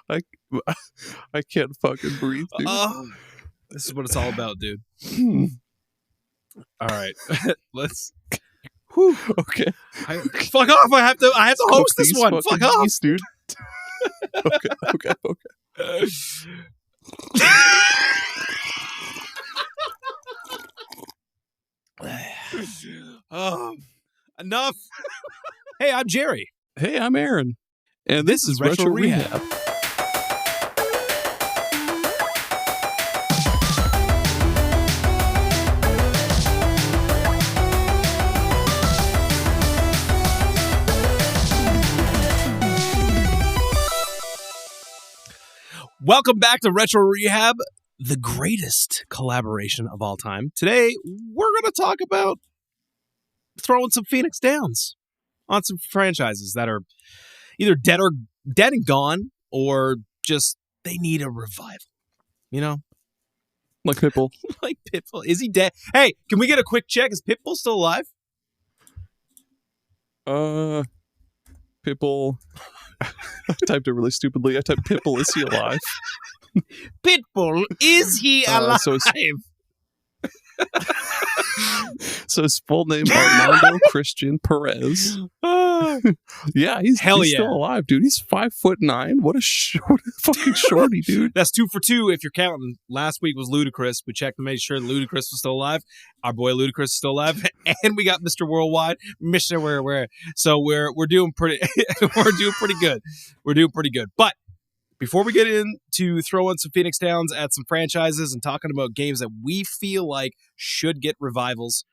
I can't fucking breathe, dude. This is what it's all about, dude. All right, let's. Whew. Okay. Fuck off! I have to host this one. Fuck off, dude. Okay. Enough. Hey, I'm Gerry. Hey, I'm Aaron. And this is Retro Rehab. Welcome back to Retro Rehab, the greatest collaboration of all time. Today, we're going to talk about throwing some Phoenix Downs on some franchises that are either dead and gone, or just they need a revival. You know? Like Pitbull. Like Pitbull. Is he dead? Hey, can we get a quick check? Is Pitbull still alive? Pitbull. I typed it really stupidly. I typed Pitbull, is he alive? Pitbull, is he alive? So his full name, Armando Christian Perez. Yeah, he's still alive, dude. He's 5'9". What a fucking shorty, dude. That's 2 for 2 if you're counting. Last week was Ludacris. We checked to make sure Ludacris was still alive. Our boy Ludacris is still alive, and we got Mr. Worldwide, Mr. Where. So we're doing pretty. We're doing pretty good. We're doing pretty good. But before we get into throwing some Phoenix Downs at some franchises and talking about games that we feel like should get revivals,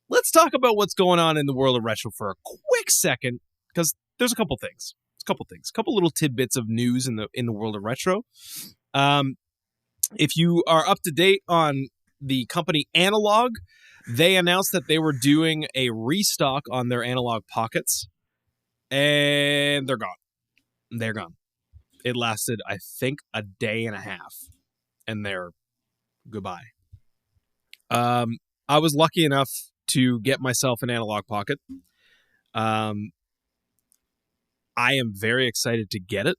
let's talk about what's going on in the world of retro for a quick second, because there's a couple things. A couple little tidbits of news in the world of retro. If you are up to date on the company Analogue, they announced that they were doing a restock on their Analogue Pockets, and they're gone. They're gone. It lasted, I think, a day and a half, and they're goodbye. I was lucky enough to get myself an Analogue Pocket. I am very excited to get it,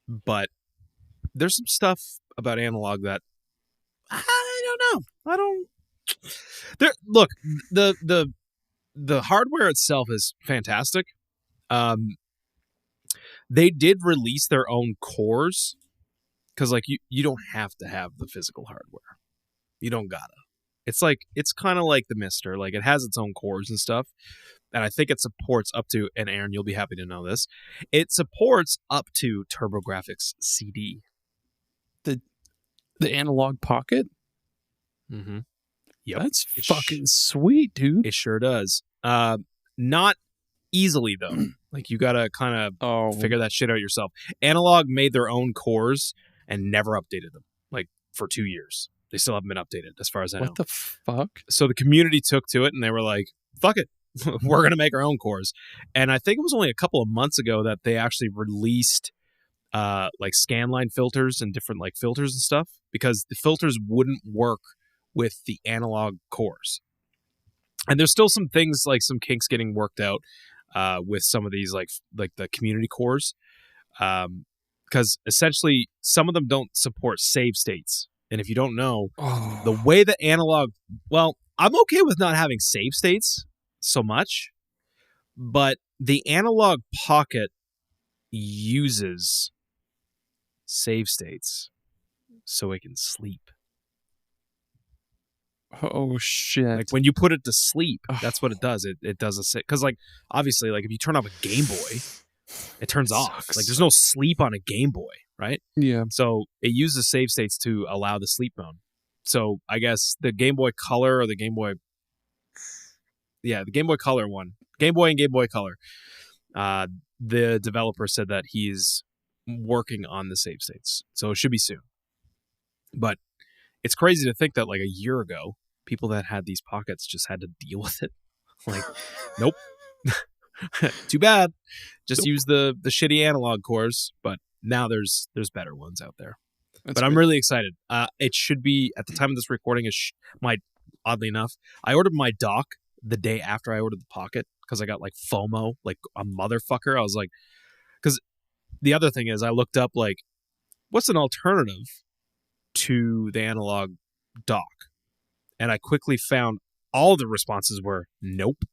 but there's some stuff about Analogue that I don't know. Look, the hardware itself is fantastic. They did release their own cores, because like you don't have to have the physical hardware. You don't gotta. It's kind of like the Mister. Like, it has its own cores and stuff, and I think it supports up to. And Aaron, you'll be happy to know this. It supports up to TurboGrafx CD. The Analogue Pocket. Mm-hmm. Yep. That's fucking sweet, dude. It sure does. Not easily though. Like, you gotta kind of figure that shit out yourself. Analogue made their own cores and never updated them. Like, for 2 years. They still haven't been updated, as far as I know. What the fuck? So the community took to it, and they were like, fuck it. We're going to make our own cores. And I think it was only a couple of months ago that they actually released like scanline filters and different like filters and stuff, because the filters wouldn't work with the Analogue cores. And there's still some things, like some kinks getting worked out with some of these like the community cores. Because essentially some of them don't support save states. And if you don't know, the way that Analogue... Well, I'm okay with not having save states so much, but the Analogue Pocket uses save states so it can sleep. Oh, shit. Like, when you put it to sleep, that's what it does. It does a... Because, like, obviously, like, if you turn off a Game Boy, it turns off. Like, there's no sleep on a Game Boy. Right? Yeah. So it uses save states to allow the sleep mode. So I guess the Game Boy Color or the Game Boy... Yeah, the Game Boy Color one. Game Boy and Game Boy Color. The developer said that he's working on the save states. So it should be soon. But it's crazy to think that like a year ago, people that had these pockets just had to deal with it. Like, nope. Too bad. Just use the shitty Analogue cores, but now there's better ones out there. But I'm really excited. It should be, at the time of this recording, oddly enough, I ordered my dock the day after I ordered the Pocket, because I got like FOMO, like a motherfucker. I was like, because the other thing is I looked up like, what's an alternative to the analog dock? And I quickly found all the responses were nope.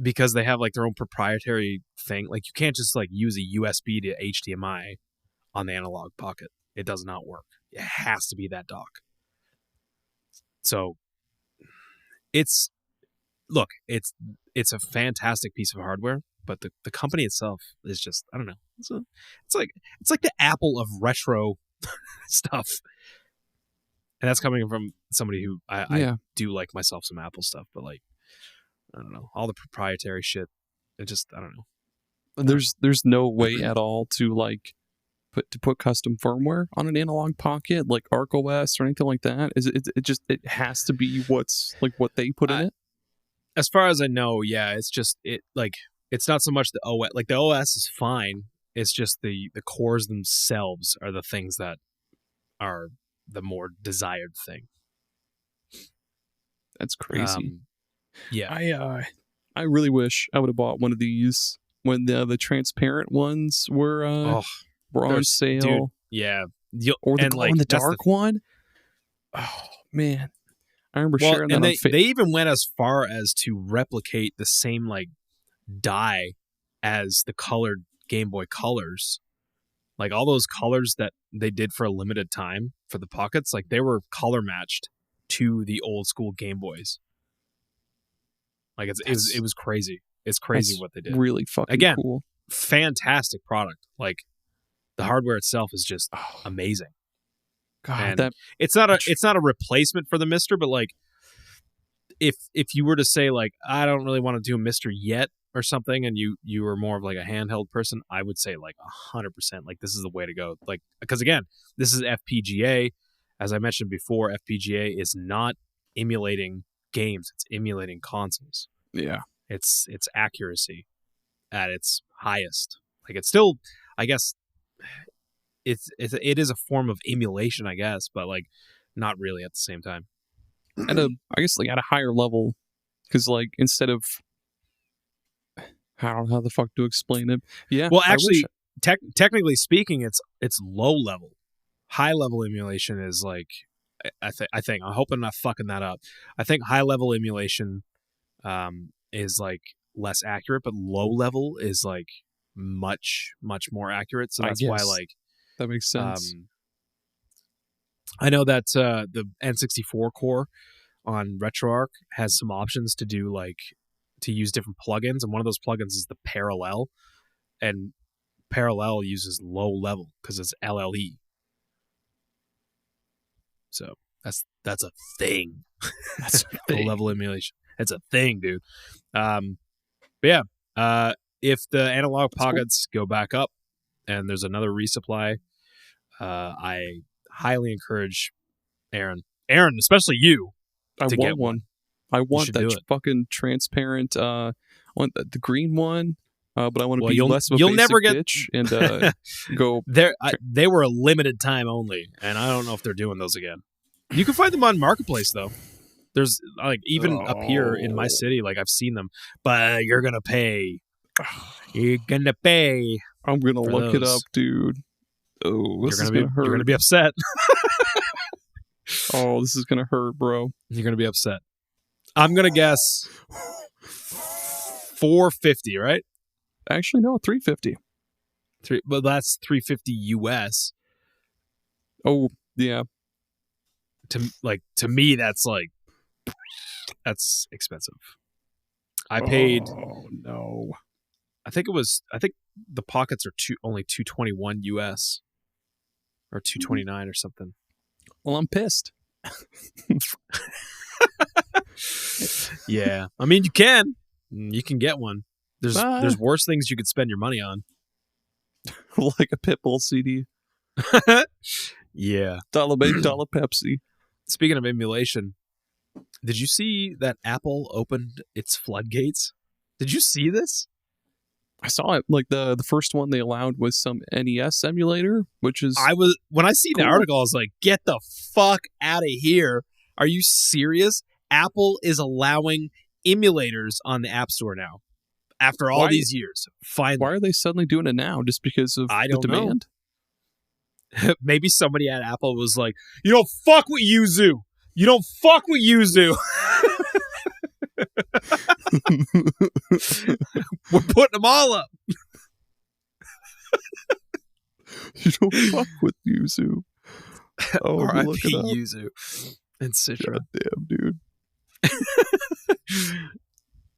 Because they have like their own proprietary thing. Like you can't just like use a USB to HDMI on the Analogue Pocket. It does not work. It has to be that dock. So it's a fantastic piece of hardware, but the company itself is just, I don't know. It's like the Apple of retro stuff. And that's coming from somebody who I do like myself some Apple stuff, but like, I don't know, all the proprietary shit. It just, I don't know. There's no way at all to like put custom firmware on an Analogue Pocket, like ArcOS or anything like that. It has to be what's like what they put in it. As far as I know, yeah, it's just it's not so much the OS. Like the OS is fine. It's just the cores themselves are the things that are the more desired thing. That's crazy. Yeah, I really wish I would have bought one of these when the transparent ones were on sale. Dude, yeah, or the glow in the dark one. Oh man, I remember sharing that. And they even went as far as to replicate the same like dye as the colored Game Boy Colors. Like all those colors that they did for a limited time for the Pockets, like they were color matched to the old school Game Boys. Like it was crazy. It's crazy what they did. Really fucking cool. Fantastic product. Like the hardware itself is just amazing. God, and it's not a replacement for the Mister, but like if you were to say like I don't really want to do a Mister yet or something, and you were more of like a handheld person, I would say like 100%. Like this is the way to go. Like because again, this is FPGA. As I mentioned before, FPGA is not emulating games; it's emulating consoles. Yeah, it's accuracy at its highest. Like it's still, I guess, it is a form of emulation, I guess, but like not really at the same time. I guess like at a higher level, because like instead of, I don't know how the fuck to explain it. Yeah. Well, actually, technically speaking, it's low level. High level emulation is like, I think I hope I'm not fucking that up. I think high level emulation is like less accurate, but low level is like much more accurate. So that's why like that makes sense. I know that the N64 core on RetroArch has some options to do like to use different plugins, and one of those plugins is the Parallel, and Parallel uses low level because it's LLE. So that's a thing. That's low level emulation. It's a thing, dude. But yeah, if the Analogue Pockets go back up and there's another resupply, I highly encourage Aaron, especially you, to get one. I want that fucking transparent. I want the green one, but I want to be less of a basic bitch and go. They were a limited time only, and I don't know if they're doing those again. You can find them on Marketplace though. There's like even up here in my city, like I've seen them, but you're gonna pay. You're gonna pay. I'm gonna look it up, dude. Oh, this is gonna hurt. You're gonna be upset. Oh, this is gonna hurt, bro. You're gonna be upset. I'm gonna guess $450, right? Actually, no, $350. But that's $350 US. Oh, yeah. To me, that's expensive. I paid. Oh no. I think the Pockets are only $221 US or $229 or something. Well, I'm pissed. Yeah, I mean you can get one. There's worse things you could spend your money on, like a Pitbull CD. Yeah, $1 Pepsi. Speaking of emulation, did you see that Apple opened its floodgates? Did you see this? I saw it. Like the first one they allowed was some NES emulator, which is when I see the article, I was like, "Get the fuck out of here! Are you serious? Apple is allowing emulators on the App Store now. After all these years, finally. Why are they suddenly doing it now? Just because of the demand? Maybe somebody at Apple was like, you don't fuck with Yuzu. You don't fuck with Yuzu. We're putting them all up. You don't fuck with Yuzu. Oh, R.I.P. Yuzu and Citra. God damn, dude.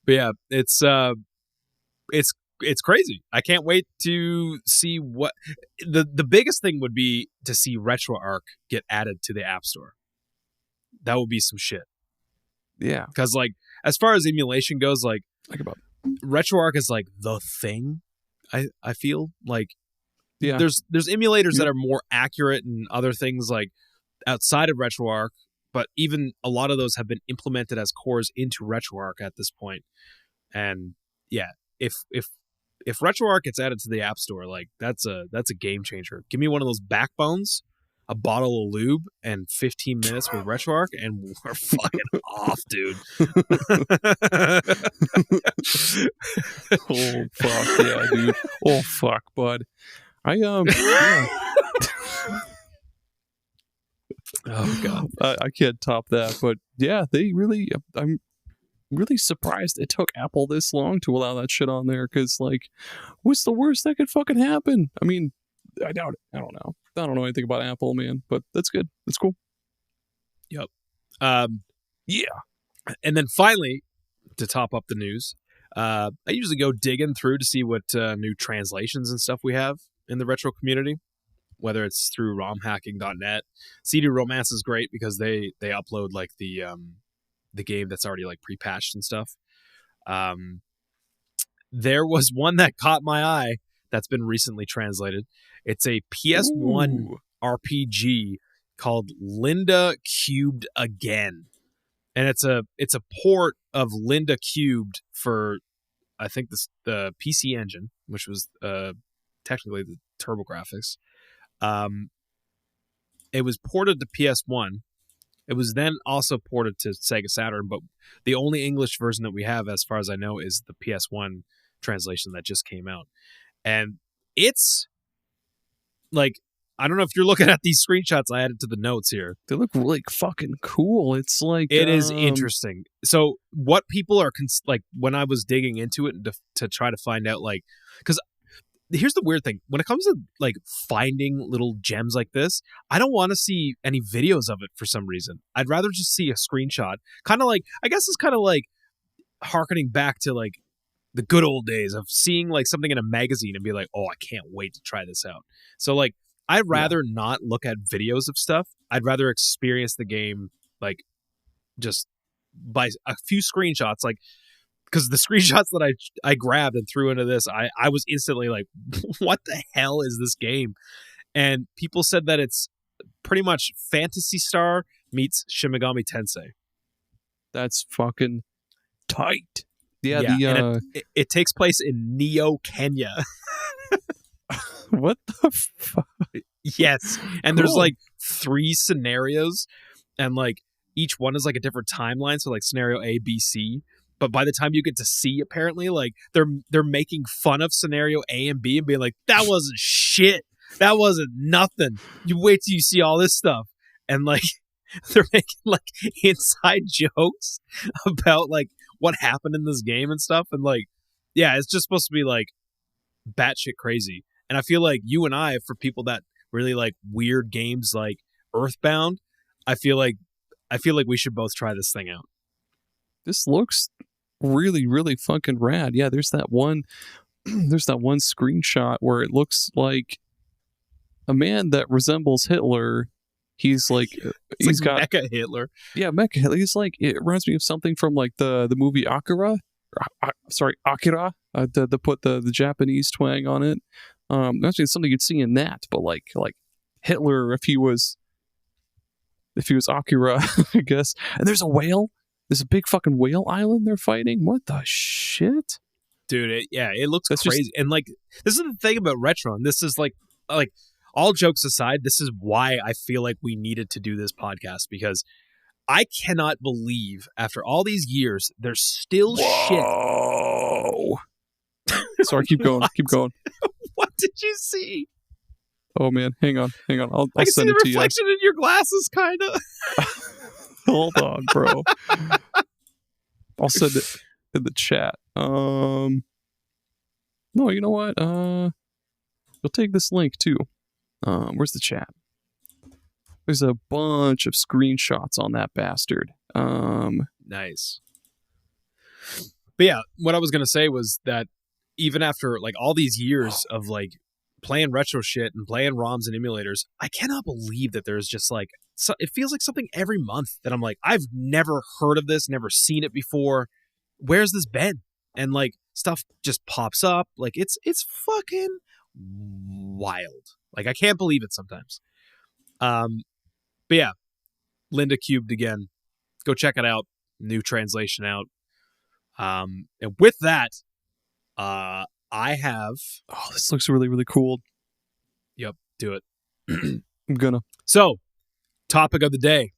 But yeah, it's crazy. I can't wait to see what the biggest thing would be to see RetroArch get added to the App Store. That would be some shit. Yeah, because like as far as emulation goes, like about RetroArch is like the thing. I feel like there's emulators that are more accurate and other things like outside of RetroArch, but even a lot of those have been implemented as cores into RetroArch at this point. And yeah, if RetroArch gets added to the App Store, like that's a game changer. Give me one of those backbones, a bottle of lube, and 15 minutes with RetroArch, and we're fucking off, dude. Oh fuck yeah, dude. Oh fuck, bud. Yeah. Oh god, I can't top that. But yeah, I'm really surprised it took Apple this long to allow that shit on there. Because like, what's the worst that could fucking happen? I mean, I doubt it. I don't know. I don't know anything about Apple, man. But that's good. That's cool. Yep. Yeah. And then finally, to top up the news, I usually go digging through to see what new translations and stuff we have in the retro community, whether it's through romhacking.net. CD Romance is great because they upload like the game that's already like pre-patched and stuff. There was one that caught my eye that's been recently translated. It's a PS1 RPG called Linda Cubed Again. And it's a port of Linda Cubed for, I think, the PC Engine, which was technically the TurboGrafx. It was ported to PS1. It was then also ported to Sega Saturn, but the only English version that we have, as far as I know, is the PS1 translation that just came out. And it's like, I don't know if you're looking at these screenshots I added to the notes here. They look really fucking cool. It's like... It is interesting. So what people are... like, when I was digging into it to try to find out, like... Because here's the weird thing. When it comes to, like, finding little gems like this, I don't want to see any videos of it for some reason. I'd rather just see a screenshot. Kind of like... I guess it's kind of like hearkening back to, like, the good old days of seeing, like, something in a magazine and be like, oh, I can't wait to try this out. So, like, I'd rather not look at videos of stuff. I'd rather experience the game, like, just by a few screenshots. Like, because the screenshots that I grabbed and threw into this, I was instantly like, what the hell is this game? And people said that it's pretty much Phantasy Star meets Shin Megami Tensei. That's fucking tight. Yeah, and it takes place in Neo, Kenya. What the fuck? Yes. And There's like 3 scenarios, and like each one is like a different timeline. So like scenario A, B, C. But by the time you get to C, apparently, like they're making fun of scenario A and B and being like, that wasn't shit. That wasn't nothing. You wait till you see all this stuff. And like they're making like inside jokes about like what happened in this game and stuff. And like, yeah, it's just supposed to be like batshit crazy. And I feel like you and I, for people that really like weird games like Earthbound, I feel like we should both try this thing out. This looks really, really fucking rad. Yeah, there's that one screenshot where it looks like a man that resembles Hitler. He's like he's got Mecha Hitler. Yeah, Mecha Hitler. He's like, it reminds me of something from like the movie Akira. Akira. To put the Japanese twang on it. That's something you'd see in that, but like Hitler if he was Akira, I guess. And there's a whale. There's a big fucking whale island they're fighting. What the shit, dude? It looks crazy. And like, this is the thing about retro. And this is like all jokes aside, this is why I feel like we needed to do this podcast, because I cannot believe after all these years, there's still shit. Whoa. Sorry, keep going. Keep going. What did you see? Oh man, hang on. I'll I can send see it the to you. reflection in your glasses, kind of. Hold on, bro. I'll send it in the chat. No, you know what? You'll take this link too. Where's the chat? There's a bunch of screenshots on that bastard. Nice. But yeah, what I was gonna say was that even after like all these years of like playing retro shit and playing ROMs and emulators, I cannot believe that there's just like it feels like something every month that I'm like, I've never heard of this, never seen it before. Where's this been? And like stuff just pops up. Like it's fucking wild. Like I can't believe it sometimes. But yeah, Linda Cubed again. Go check it out. New translation out. And with that, I have. Oh, this looks really, really cool. Yep, do it. I'm gonna. So, topic of the day: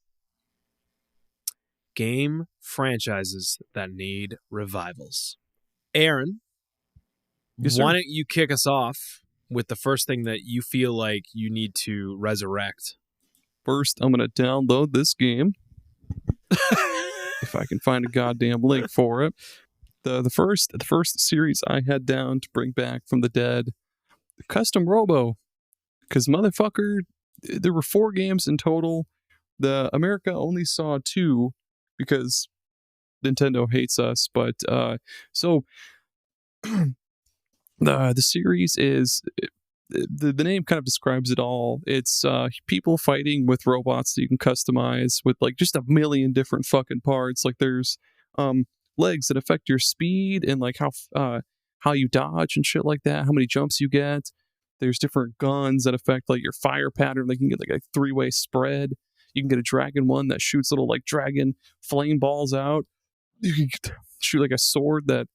game franchises that need revivals. Aaron, Yes, why sir. don't you kick us off with the first thing that you feel like you need to resurrect? First, I'm gonna download this game. If I can find a goddamn link for it. The first series I had down to bring back from the dead, Custom Robo, because motherfucker, there were 4 games in total. The America only saw 2 because Nintendo hates us. But so the series is. The name kind of describes it all. It's people fighting with robots that you can customize with like just a million different fucking parts. Like there's legs that affect your speed and like how you dodge and shit like that, how many jumps you get. There's different guns that affect like your fire pattern. Like you can get like a 3-way spread. You can get a dragon one that shoots little like dragon flame balls out. You can shoot like a sword that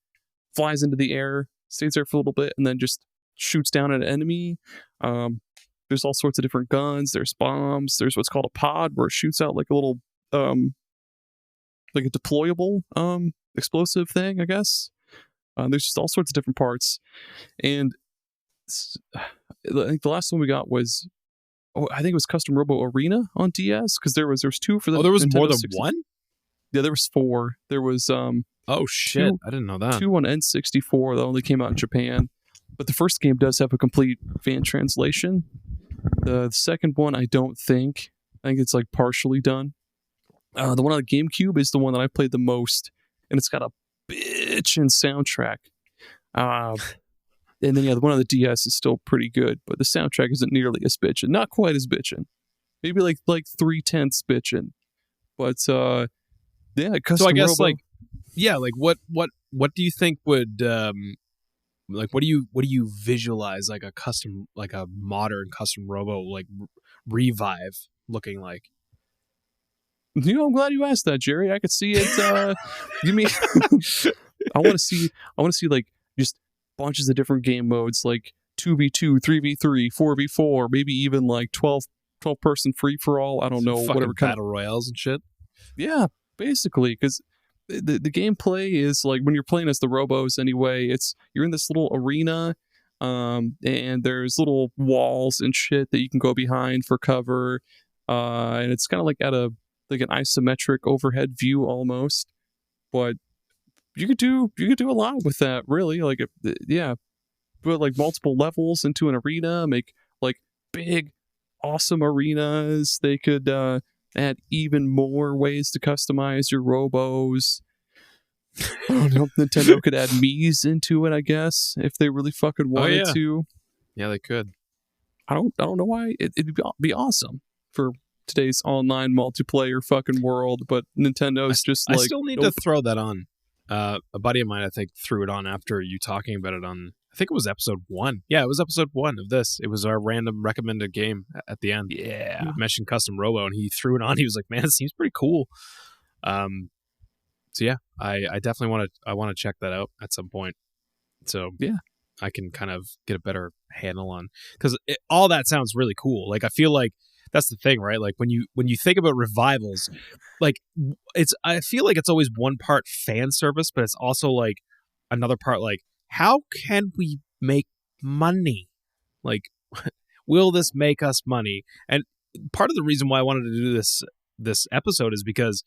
flies into the air, stays there for a little bit, and then just shoots down at an enemy. There's all sorts of different guns. There's bombs. There's what's called a pod where it shoots out like a little like a deployable explosive thing, I guess. There's just all sorts of different parts. And I think the last one we got was I think it was Custom Robo Arena on DS, because there was 2 for the there was Nintendo more than 60. one? Yeah, there was 4. There was Oh shit, 2, I didn't know that. 2 on N64 that only came out in Japan. But the first game does have a complete fan translation. The second one, I don't think. I think it's like partially done. The one on the GameCube is the one that I played the most, and it's got a bitchin' soundtrack. And then yeah, the one on the DS is still pretty good, but the soundtrack isn't nearly as bitchin'. Not quite as bitchin'. Maybe like 3/10 bitchin'. But yeah, Custom So I guess Robo. like yeah, like what do you think would like what do you visualize like a modern Custom Robo like revive looking like? You know, I'm glad you asked that, Jerry. I could see it. Give me. I want to see like just bunches of different game modes, like 2v2, 3v3, 4v4, maybe even like 12 person free for all. I don't know, Fucking whatever kind battle royales and shit. Yeah, basically, because the gameplay is like when you're playing as the Robos anyway. You're in this little arena, and there's little walls and shit that you can go behind for cover, and it's kind of like at an isometric overhead view almost, but you could do a lot with that, really. Like yeah, put like multiple levels into an arena, make like big awesome arenas. They could add even more ways to customize your Robos. I don't know. Nintendo could add Mii's into it, I guess, if they really fucking wanted to. Yeah, they could. I don't know why. It'd be awesome for today's online multiplayer fucking world, but Nintendo's I still need to throw that on. A buddy of mine, I think, threw it on after you talking about it on, I think it was episode 1. Yeah, it was episode 1 of this. It was our random recommended game at the end. Yeah. You mentioned Custom Robo, and he threw it on. He was like, man, it seems pretty cool. So yeah, I definitely want to check that out at some point. So yeah, I can kind of get a better handle on, because all that sounds really cool. Like I feel like that's the thing, right? Like when you think about revivals, like I feel like it's always one part fan service, but it's also like another part like how can we make money? Like will this make us money? And part of the reason why I wanted to do this episode is because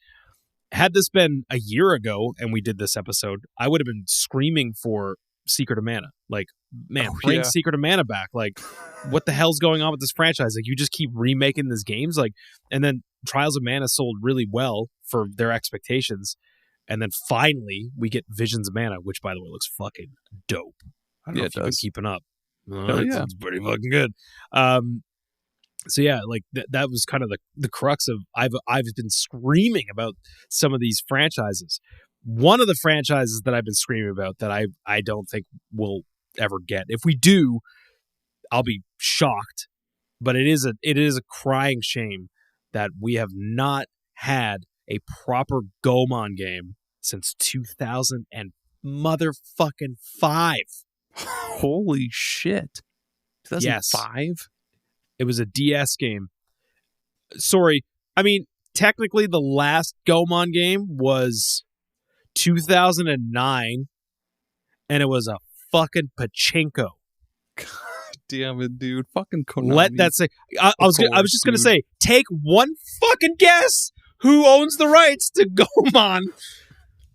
had this been a year ago and we did this episode, I would have been screaming for Secret of Mana. Like, man, bring Secret of Mana back. Like, what the hell's going on with this franchise? Like, you just keep remaking these games. Like, and then Trials of Mana sold really well for their expectations. And then finally, we get Visions of Mana, which, by the way, looks fucking dope. I don't know if you've been keeping up. It's pretty fucking good. So yeah, like that was kind of the crux of I've been screaming about some of these franchises. One of the franchises that I've been screaming about that I don't think we'll ever get. If we do, I'll be shocked. But it is a crying shame that we have not had a proper Goemon game since 2000 and motherfucking 5. Holy shit! 2005. Yes. It was a DS game. Sorry. I mean, technically the last Goemon game was 2009, and it was a fucking pachinko. God damn it, dude. Fucking Konami. Let that say. I was just going to say, take one fucking guess who owns the rights to Goemon.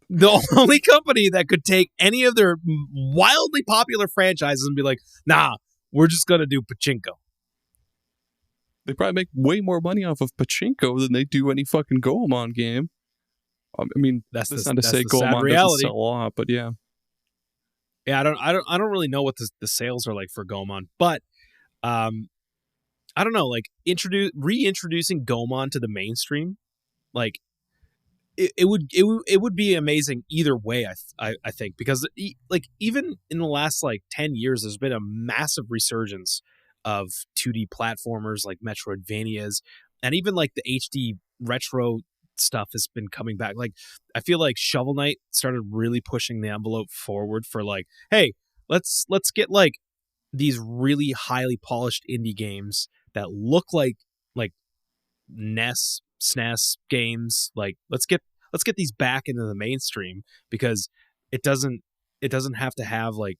The only company that could take any of their wildly popular franchises and be like, nah, we're just going to do pachinko. They probably make way more money off of pachinko than they do any fucking Goemon game. I mean, that's not to say Goemon doesn't sell a lot, but yeah. Yeah, I don't really know what the sales are like for Goemon, but I don't know, like reintroducing Goemon to the mainstream, like it would be amazing either way. I think because like even in the last like 10 years, there's been a massive resurgence of 2D platformers like Metroidvanias, and even like the HD retro stuff has been coming back. Like I feel like Shovel Knight started really pushing the envelope forward for like, hey, let's get like these really highly polished indie games that look like NES, SNES games. Like let's get these back into the mainstream because it doesn't have to have like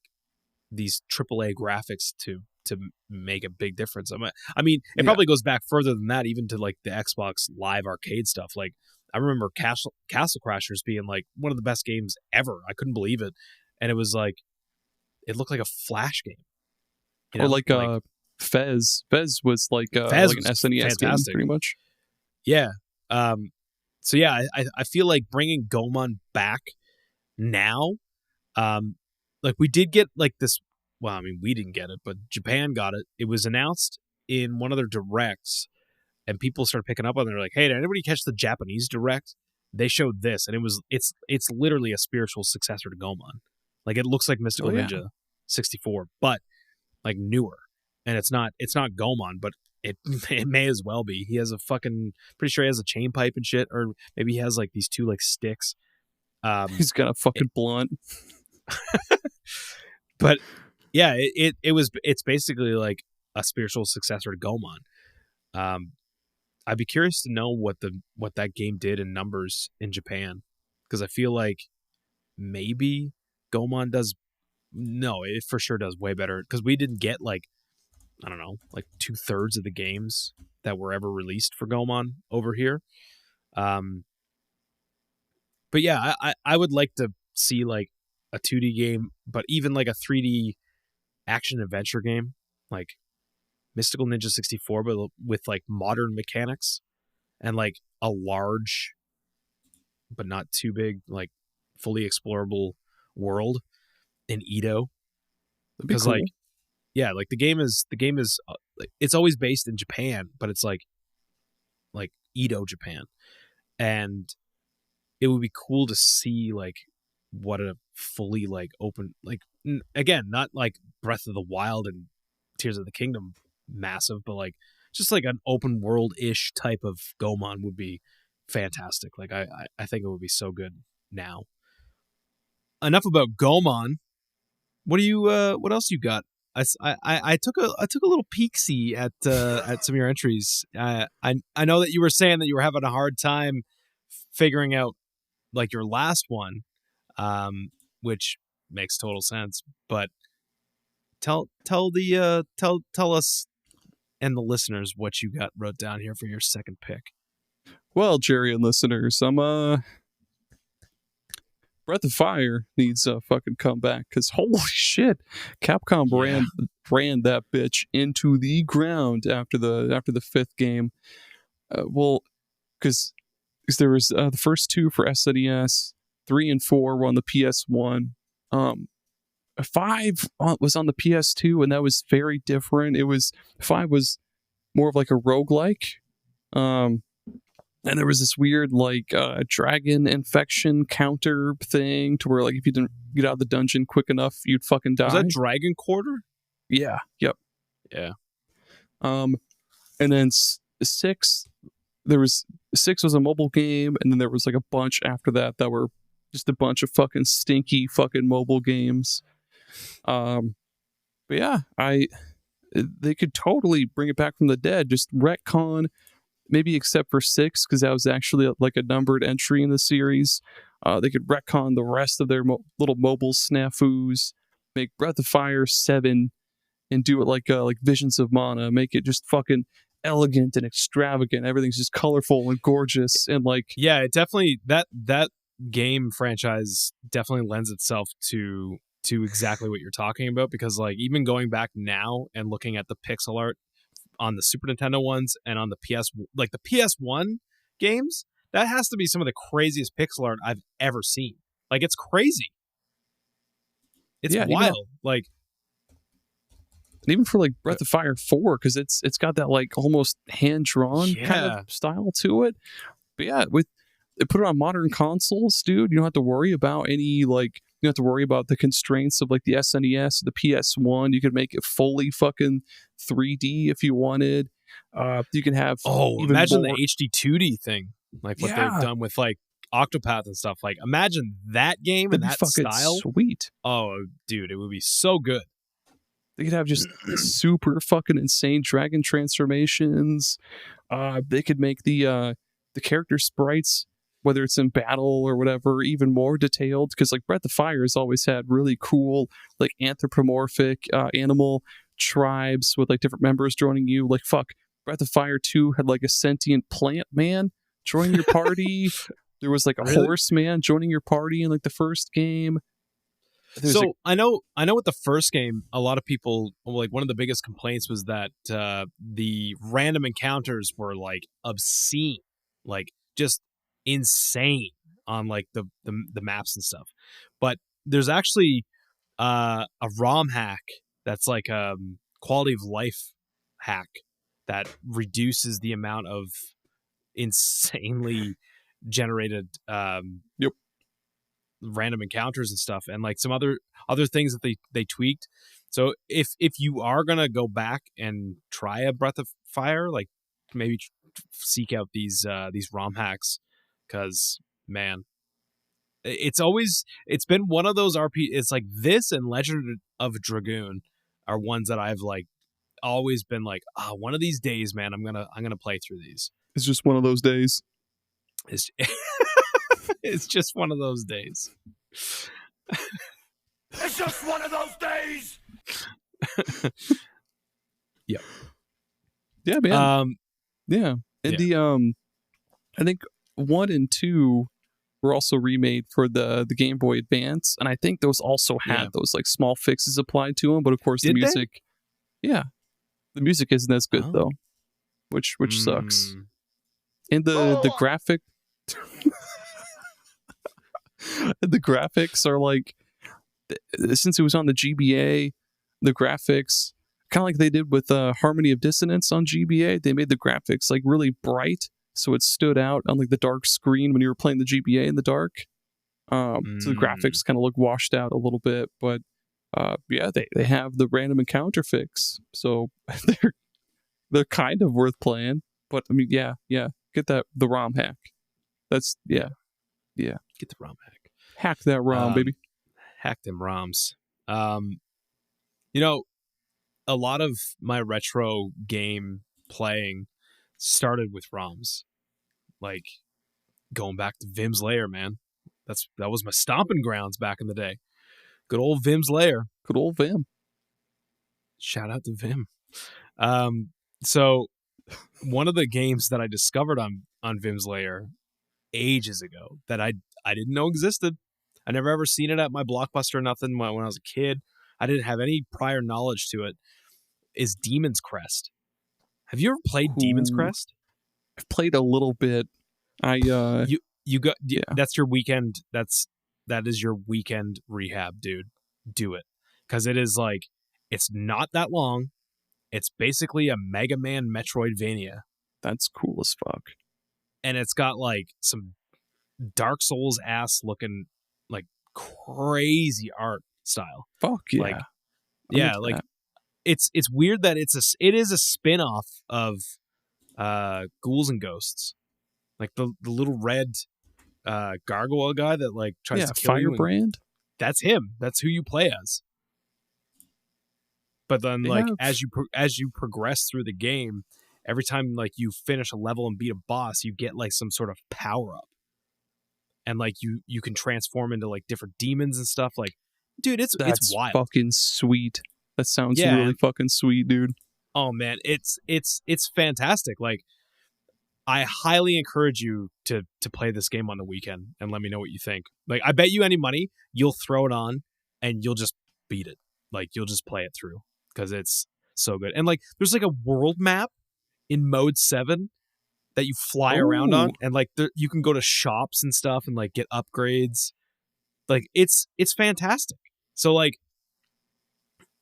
these AAA graphics to make a big difference. I mean, it probably goes back further than that, even to like the Xbox Live Arcade stuff. Like I remember Castle Crashers being like one of the best games ever. I couldn't believe it, and it was like it looked like a Flash game. Or like Fez. Fez was like an SNES game, pretty much. Yeah. So yeah, I feel like bringing Goemon back now, like we did get like this. Well, I mean, we didn't get it, but Japan got it. It was announced in one of their directs, and people started picking up on it. They're like, hey, did anybody catch the Japanese direct? They showed this, and it's literally a spiritual successor to Goemon. Like, it looks like Mystical Ninja 64, but like newer. And it's not Goemon, but it may as well be. He has pretty sure he has a chain pipe and shit, or maybe he has like these two like sticks. He's got a fucking blunt. But yeah, it's basically like a spiritual successor to Goemon. I'd be curious to know what that game did in numbers in Japan, because I feel like maybe Goemon does. No, it for sure does way better, because we didn't get like, I don't know, like 2/3 of the games that were ever released for Goemon over here. But yeah, I would like to see like a 2D game, but even like a 3D action adventure game, like Mystical Ninja 64, but with like modern mechanics and like a large, but not too big, like fully explorable world in Edo. Because cool. Like, yeah, like the game is like, it's always based in Japan, but it's like Edo, Japan, and it would be cool to see like what a fully like open, like again, not like Breath of the Wild and Tears of the Kingdom massive, but like just like an open world ish type of Goemon would be fantastic. Like I think it would be so good now. Enough about Goemon. What else you got I took a little peek-see at some of your entries. I know that you were saying that you were having a hard time figuring out like your last one, which makes total sense. But tell us and the listeners what you got wrote down here for your second pick. Well, Gerry and listeners, Breath of Fire needs a fucking comeback because holy shit, Capcom ran that bitch into the ground after the fifth game. Well, because there was the first two for SNES, 3 and 4 were on the PS1. 5 was on the PS2, and that was very different. 5 was more of like a roguelike. And there was this weird like dragon infection counter thing to where like if you didn't get out of the dungeon quick enough, you'd fucking die. Was that Dragon Quarter? Yeah. Yep. Yeah. And then 6, there was 6 was a mobile game, and then there was like a bunch after that were just a bunch of fucking stinky fucking mobile games. But yeah, they could totally bring it back from the dead. Just retcon. Maybe except for 6, because that was actually like a numbered entry in the series. They could retcon the rest of their little mobile snafus, make Breath of Fire 7, and do it like Visions of Mana. Make it just fucking elegant and extravagant. Everything's just colorful and gorgeous and like. Yeah, it definitely that game franchise definitely lends itself to exactly what you're talking about, because like even going back now and looking at the pixel art on the Super Nintendo ones and on the the PS1 games, that has to be some of the craziest pixel art I've ever seen. Like, it's crazy. It's wild. Like, even for like Breath of Fire 4, because it's got that like almost hand-drawn kind of style to it. But yeah, they put it on modern consoles, dude. You don't have to worry about any like. You don't have to worry about the constraints of like the SNES or the PS1. You could make it fully fucking 3D if you wanted. You can have imagine the HD 2D thing, like what they've done with like Octopath and stuff. Like, imagine that game and that style. Sweet. Oh, dude, it would be so good. They could have just super fucking insane dragon transformations. They could make the character sprites, whether it's in battle or whatever, even more detailed, because like Breath of Fire has always had really cool like anthropomorphic animal tribes with like different members joining you. Like Breath of Fire 2 had like a sentient plant man joining your party. There was like a horse man joining your party in like the first game. I know with the first game, a lot of people, like, one of the biggest complaints was that the random encounters were like obscene, like just insane on like the maps and stuff. But there's actually a ROM hack that's like a quality of life hack that reduces the amount of insanely generated random encounters and stuff, and like some other things that they tweaked. So if you are gonna go back and try a Breath of Fire, like maybe seek out these ROM hacks, because man, it's been one of those it's like this and Legend of Dragoon are ones that I've like always been like, one of these days, man, I'm gonna play through these. It's just one of those days. It's just one of those days. It's just one of those days. Yep. Yeah, man. Yeah. And the I think 1 and 2 were also remade for the Game Boy Advance, and I think those also had those like small fixes applied to them. But of course, the music isn't as good though, which sucks. And the graphic. The graphics are like, since it was on the GBA, the graphics kind of like they did with Harmony of Dissonance on GBA. They made the graphics like really bright, so it stood out on like the dark screen when you were playing the GBA in the dark. So the graphics kind of look washed out a little bit, but they have the random encounter fix, so they're kind of worth playing. But I mean, get the ROM hack. That's get the ROM hack that ROM, baby. Hack them ROMs. You know, a lot of my retro game playing started with ROMs. Like going back to Vim's Lair, man. That was my stomping grounds back in the day. Good old Vim's Lair. Good old Vim. Shout out to Vim. So one of the games that I discovered on Vim's Lair ages ago that I didn't know existed. I never ever seen it at my Blockbuster or nothing when I was a kid. I didn't have any prior knowledge to it. Is Demon's Crest. Have you ever played Demon's Crest? I've played a little bit. You got yeah. That's your weekend. That is your weekend rehab, dude. Do it, because it is like, it's not that long. It's basically a Mega Man Metroidvania. That's cool as fuck. And it's got like some Dark Souls ass looking, like crazy art style. Fuck yeah. Like, yeah, like that. It's weird that it is a spin-off of Ghouls and Ghosts. Like the little red gargoyle guy that like tries to kill you. Firebrand. That's him. That's who you play as. But then, like, as you progress through the game, every time like you finish a level and beat a boss, you get like some sort of power up, and like you can transform into like different demons and stuff. Like, dude, it's wild. Fucking sweet. That sounds really fucking sweet, dude. Oh man, it's fantastic. Like, I highly encourage you to play this game on the weekend and let me know what you think. Like, I bet you any money you'll throw it on and you'll just beat it. Like, you'll just play it through because it's so good. And like, there's like a world map in mode 7 that you fly around on, and like you can go to shops and stuff and like get upgrades. Like, it's fantastic. So like,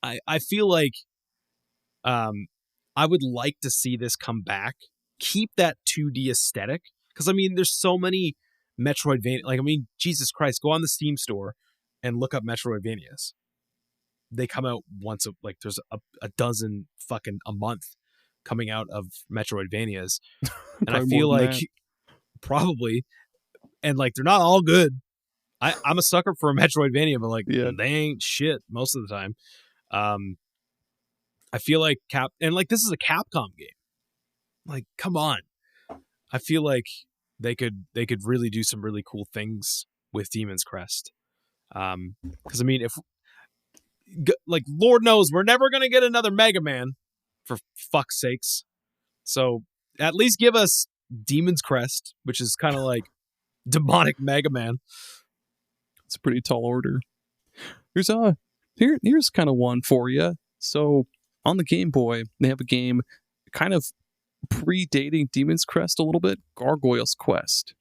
I feel like I would like to see this come back. Keep that 2D aesthetic, because I mean, there's so many Metroidvania. Like, I mean, Jesus Christ, go on the Steam store and look up Metroidvanias. They come out once like there's a dozen fucking a month coming out of Metroidvanias, and I feel like probably, and like they're not all good. I'm a sucker for a Metroidvania, but like they ain't shit most of the time. I feel like and like this is a Capcom game. Like, come on. I feel like they could really do some really cool things with Demon's Crest. Because I mean, if like, Lord knows we're never gonna get another Mega Man, for fuck's sakes. So at least give us Demon's Crest, which is kind of like demonic Mega Man. It's a pretty tall order. Here's kind of one for you. So on the Game Boy, they have a game kind of predating Demon's Crest a little bit, Gargoyle's Quest.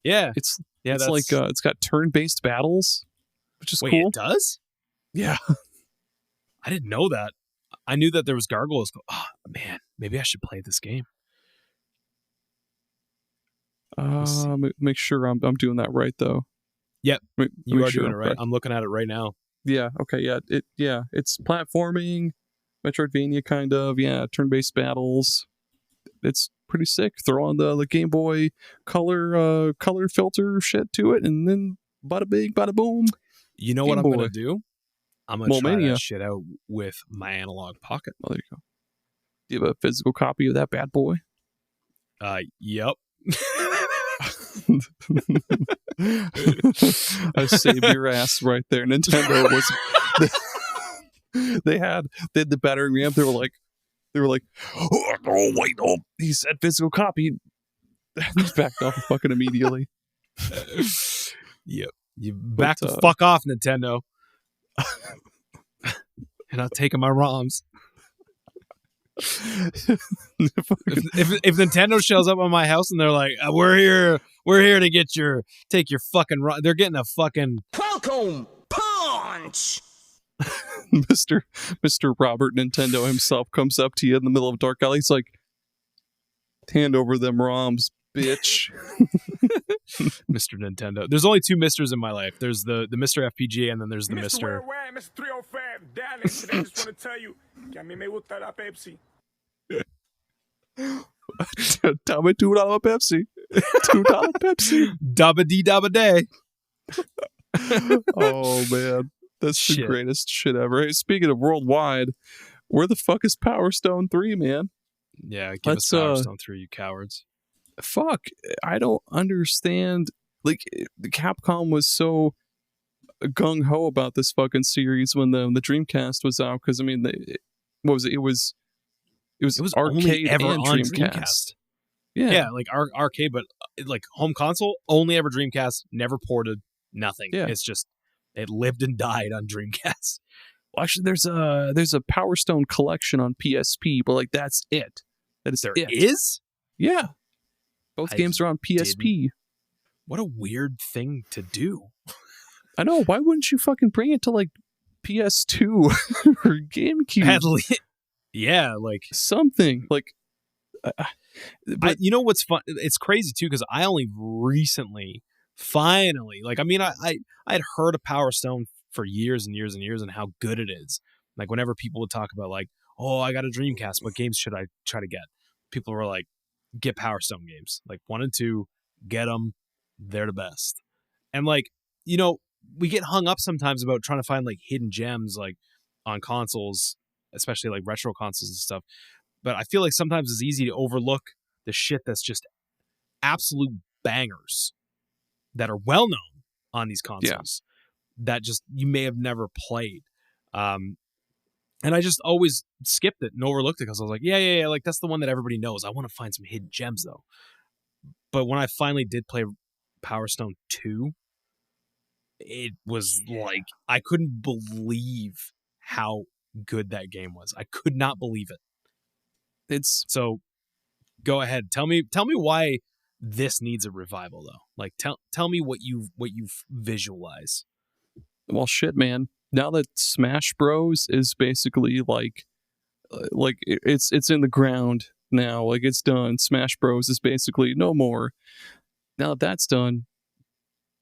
Yeah, it's like it's got turn-based battles, which is cool. It does? Yeah. I didn't know that. I knew that there was Gargoyles. Oh man, maybe I should play this game. Make sure I'm doing that right though. Yep, you are doing it right. I'm looking at it right now. Yeah. Okay. Yeah. It's platforming, Metroidvania kind of. Yeah. Turn-based battles. It's pretty sick. Throw on the Game Boy color filter shit to it, and then bada bing, bada boom. You know what I'm gonna do? I'm gonna try that shit out with my Analogue Pocket. Oh, there you go. Do you have a physical copy of that bad boy? Yep. I saved your ass right there. Nintendo was they had the battering ram. They were like, oh wait, he said physical copy. He's backed off fucking immediately. Yep. You back the fuck off, Nintendo. And I'm taking my ROMs. if Nintendo shows up on my house and they're like, we're here to take your fucking ROM, they're getting a fucking Qualcomm punch. Mr. Robert Nintendo himself comes up to you in the middle of a dark alley. He's like, hand over them ROMs, bitch. Mr. Nintendo. There's only two Misters in my life. There's the Mr. FPGA, and then there's the Mr. Mr. 305, Dallas. I just want to tell you, que a mí me gusta la Pepsi. Tell me $2 Pepsi. $2 Pepsi. Dabba dee dabba day. Oh man, that's the greatest shit ever. Hey, speaking of worldwide, Where the fuck is Power Stone 3, man? Yeah, give Let's, us Power Stone 3, you cowards. Fuck, I don't understand. Like, the Capcom was so gung-ho about this fucking series when the Dreamcast was out, because, I mean, what was it? It was only arcade ever and on Dreamcast. Yeah, like arcade, but like home console, only ever Dreamcast, never ported, nothing. Yeah. It's just, it lived and died on Dreamcast. Well, actually, there's a Power Stone collection on PSP, but like that's it. That is There it. is? Yeah. Both games are on PSP. What a weird thing to do. I know. Why wouldn't you fucking bring it to like PS2 or GameCube? Yeah, like something like. But you know what's fun? It's crazy too, because I only recently, finally, like, I mean, I had heard of Power Stone for years and years and years and how good it is. Like, whenever people would talk about like, oh, I got a Dreamcast, what games should I try to get? People were like, get Power Stone games, like 1 and 2, get them, they're the best. And like, you know, we get hung up sometimes about trying to find like hidden gems like on consoles, especially like retro consoles and stuff. But I feel like sometimes it's easy to overlook the shit that's just absolute bangers that are well known on these consoles that just you may have never played. And I just always skipped it and overlooked it because I was like, yeah, like that's the one that everybody knows. I want to find some hidden gems though. But when I finally did play Power Stone 2, it was like, I couldn't believe how good that game was. I could not believe it. So go ahead. Tell me why this needs a revival though. Like tell me what you visualize. Well, shit, man. Now that Smash Bros is basically like it's in the ground now. Like it's done. Smash Bros is basically no more. Now that that's done,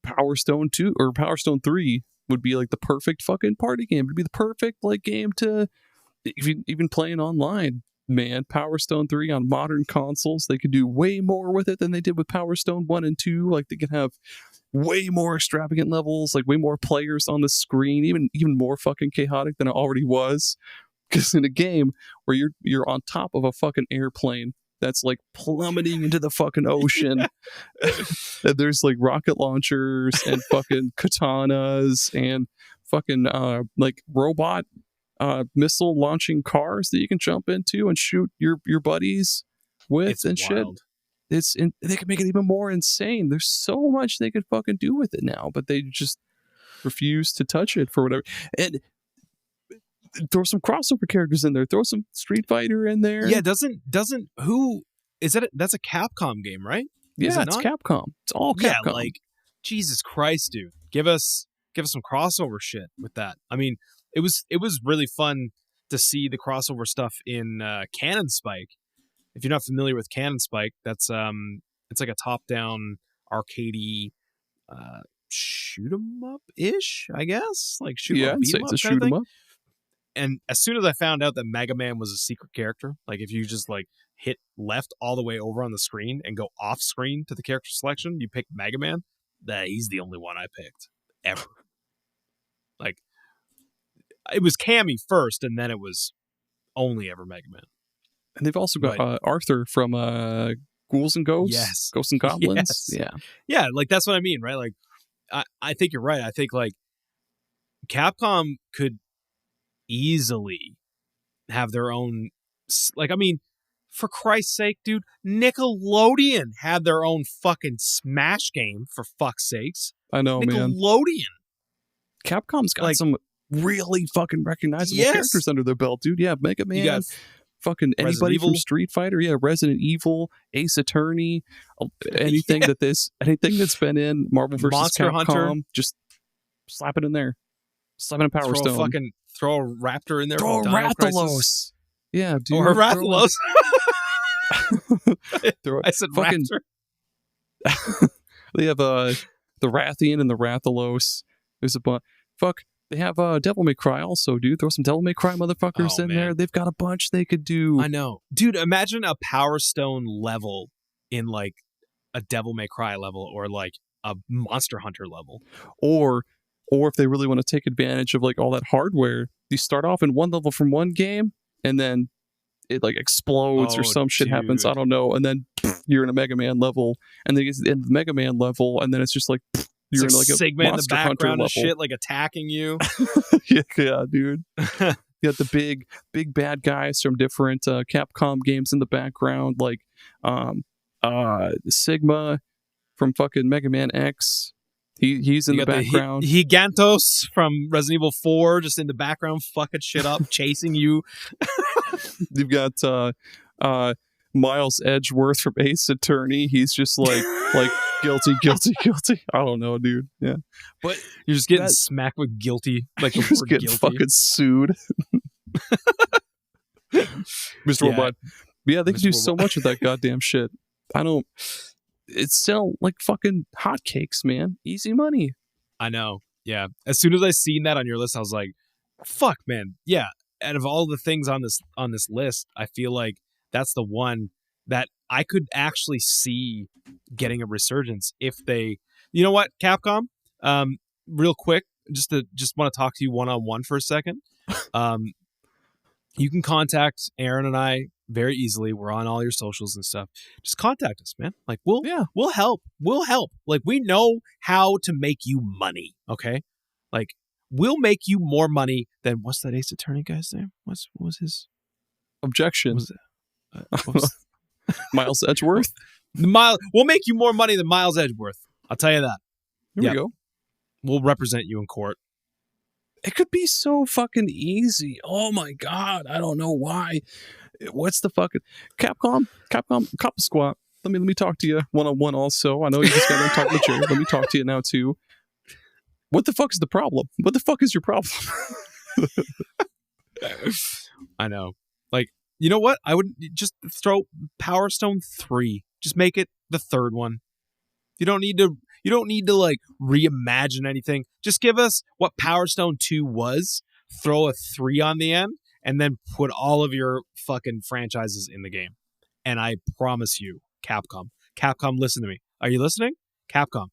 Power Stone 2 or Power Stone 3 would be like the perfect fucking party game. It'd be the perfect like game to even playing online. Man, Power Stone 3 on modern consoles, they could do way more with it than they did with Power Stone 1 and 2. Like they can have way more extravagant levels, like way more players on the screen, even more fucking chaotic than it already was. Because in a game where you're on top of a fucking airplane that's like plummeting into the fucking ocean, and there's like rocket launchers and fucking katanas and fucking like robot missile launching cars that you can jump into and shoot your buddies with it's and wild. shit. They could make it even more insane. There's so much they could fucking do with it now, but they just refuse to touch it for whatever. And throw some crossover characters in there. Throw some Street Fighter in there. Yeah, doesn't who is that? That's a Capcom game, right? Yeah, it's Capcom. It's all Capcom. Yeah, like Jesus Christ, dude. Give us some crossover shit with that. I mean, it was really fun to see the crossover stuff in Cannon Spike. If you're not familiar with Cannon Spike, that's it's like a top-down arcadey shoot 'em up ish, I guess. Like shoot 'em up, beat 'em up, it's a shoot 'em up. And as soon as I found out that Mega Man was a secret character, like if you just like hit left all the way over on the screen and go off screen to the character selection, you pick Mega Man, that he's the only one I picked ever. Like it was Cammy first, and then it was only ever Mega Man. And they've also got Arthur from Ghouls and Ghosts. Yes. Ghosts and Goblins. Yes. Yeah, like that's what I mean, right? Like I think you're right. I think like Capcom could easily have their own, like, I mean, for Christ's sake, dude, Nickelodeon had their own fucking Smash game, for fuck's sakes. I know, man. Nickelodeon. Capcom's got like, some really fucking recognizable characters under their belt, dude. Yeah, Mega Man. You got fucking anybody from Street Fighter. Yeah, Resident Evil, Ace Attorney, anything that's been in Marvel vs. Monster Capcom, Hunter. Just slap it in there. Slap it in Power Stone. Throw a raptor in there. Throw a Rathalos. Yeah, dude. Or a Rathalos. I said fucking, raptor. They have the Rathian and the Rathalos. There's a bunch. Fuck. They have Devil May Cry also, dude. Throw some Devil May Cry motherfuckers in there. They've got a bunch they could do. I know. Dude, imagine a Power Stone level in like a Devil May Cry level or like a Monster Hunter level. Or if they really want to take advantage of like all that hardware, you start off in one level from one game and then it like explodes or some shit happens. I don't know. And then you're in a Mega Man level, and then you get to the end of the Mega Man level, and then it's just like you're in like a Sigma in the Monster Hunter background level. and shit, like attacking you. yeah, dude. You got the big bad guys from different Capcom games in the background, like Sigma from fucking Mega Man X. He's in the background. Gigantos from Resident Evil 4 just in the background fucking shit up, chasing you. You've got Miles Edgeworth from Ace Attorney. He's just like guilty. I don't know, dude. Yeah, but you're just getting smacked with guilty, like you're just getting fucking sued. Mr. Robot. Yeah, they can do so much with that goddamn shit. It's still like fucking hotcakes, man. Easy money. I know. Yeah. As soon as I seen that on your list, I was like, fuck, man. Yeah. Out of all the things on this list, I feel like that's the one that I could actually see getting a resurgence if they, you know what, Capcom, real quick, just want to talk to you one-on-one for a second. You can contact Aaron and I very easily. We're on all your socials and stuff. Just contact us, man. Like we'll help. We'll help. Like we know how to make you money. Okay. Like we'll make you more money than what's that Ace Attorney guy's name? What was his objection? Miles Edgeworth. We'll make you more money than Miles Edgeworth. I'll tell you that. Here we go. We'll represent you in court. It could be so fucking easy. Oh my god, I don't know why. What's the fucking Capcom Cop Squat? Let me talk to you one-on-one also. I know you just got to talk to Jerry. Let me talk to you now too. What the fuck is the problem? What the fuck is your problem? I know. Like, you know what? I would just throw Power Stone 3. Just make it the third one. You don't need to like reimagine anything. Just give us what Power Stone 2 was, throw a 3 on the end, and then put all of your fucking franchises in the game. And I promise you, Capcom, listen to me. Are you listening? Capcom,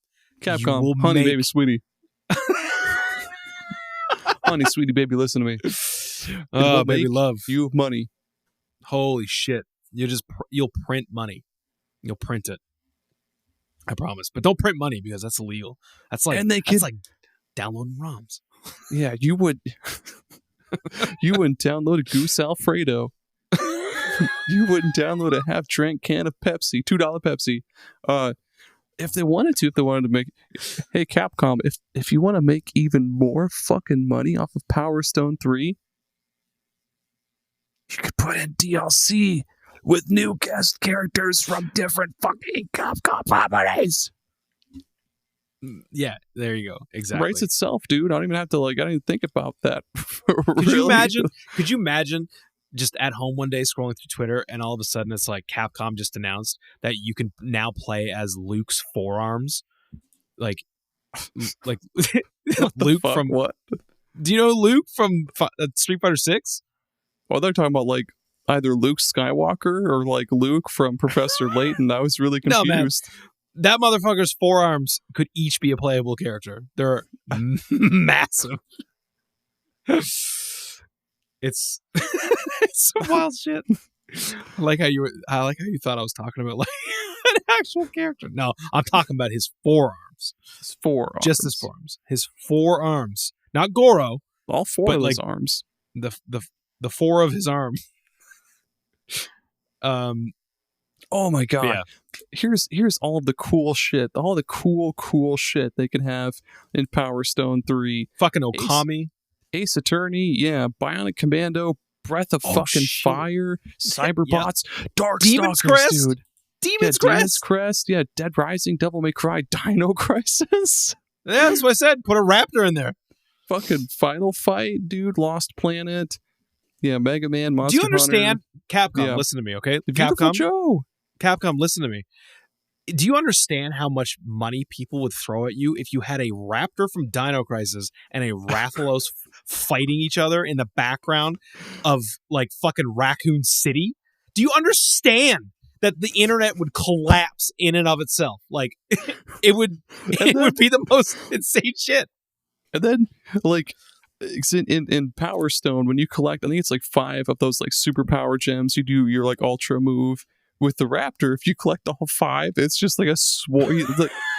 honey, baby, sweetie. Honey, sweetie, baby, listen to me. Oh, baby, love. You money. Holy shit. You'll print money. You'll print it. I promise. But don't print money because that's illegal. That's like downloading ROMs. Yeah, you would. You wouldn't download a Goose Alfredo. You wouldn't download a half-drank can of Pepsi, $2 Pepsi. If they wanted to make, hey Capcom, if you want to make even more fucking money off of Power Stone 3, you could put in DLC with new guest characters from different fucking Capcom properties. Yeah, there you go. Exactly. Writes itself, dude. I don't even have to I don't even think about that. Could you imagine just at home one day scrolling through Twitter and all of a sudden it's like Capcom just announced that you can now play as Luke's forearms? Like Luke from what? Do you know Luke from Street Fighter 6? Well, they're talking about either Luke Skywalker or Luke from Professor Layton. I was really confused. No, man. That motherfucker's forearms could each be a playable character. They're massive. It's some wild shit. I like how you thought I was talking about an actual character. No, I'm talking about his forearms. His forearms. Just his forearms. His forearms. Not Goro. All four of his arms. The four of his arm. Oh my god. Yeah. Here's all the cool shit. All the cool shit they can have in Power Stone 3. Fucking Okami. Ace Attorney, yeah, Bionic Commando, Breath of Fire, Cyberbots, Demon's Darkstalkers, Crest. dude. Demon's Crest, yeah, Dead Rising, Devil May Cry, Dino Crisis. Yeah, that's what I said. Put a raptor in there. Fucking Final Fight, dude, Lost Planet. Yeah, Mega Man, Monster Hunter. Do you understand? Hunter. Capcom, listen to me, okay? Capcom, listen to me. Do you understand how much money people would throw at you if you had a raptor from Dino Crisis and a Rathalos fighting each other in the background of fucking Raccoon City? Do you understand that the internet would collapse in and of itself? It would be the most insane shit. And then it's in Power Stone, when you collect, I think it's like 5 of those like superpower gems, you do your like ultra move. With the raptor, if you collect all 5, it's just like a swarm.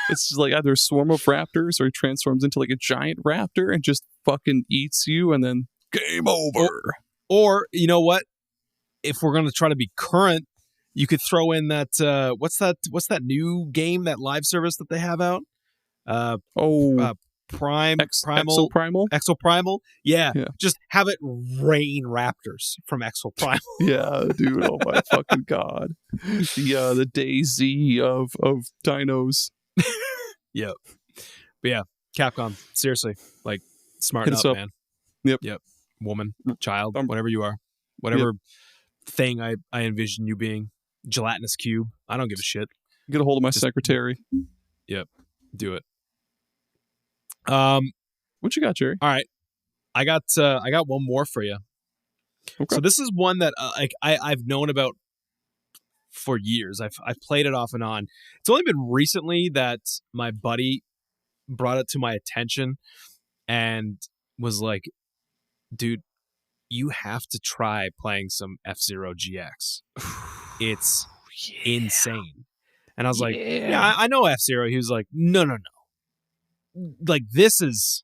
It's just like either a swarm of raptors or it transforms into like a giant raptor and just fucking eats you, and then game over. Or you know what? If we're gonna try to be current, you could throw in that what's that new game, that live service that they have out? Primal. Exoprimal. Yeah. Just have it rain raptors from Exoprimal. Yeah, dude. Oh my fucking god. The DayZ of dinos. Yep. But yeah, Capcom, seriously, like, smarten up, man. Yep. Woman, child, whatever you are, whatever thing I envision you being, gelatinous cube. I don't give a shit. Get a hold of my secretary. Yep. Do it. What you got, Gerry? All right, I got one more for you. Okay. So this is one that I've known about for years. I've played it off and on. It's only been recently that my buddy brought it to my attention and was like, "Dude, you have to try playing some FZero GX. It's insane." And I was like, "Yeah, I know FZero." He was like, "No. Like, this is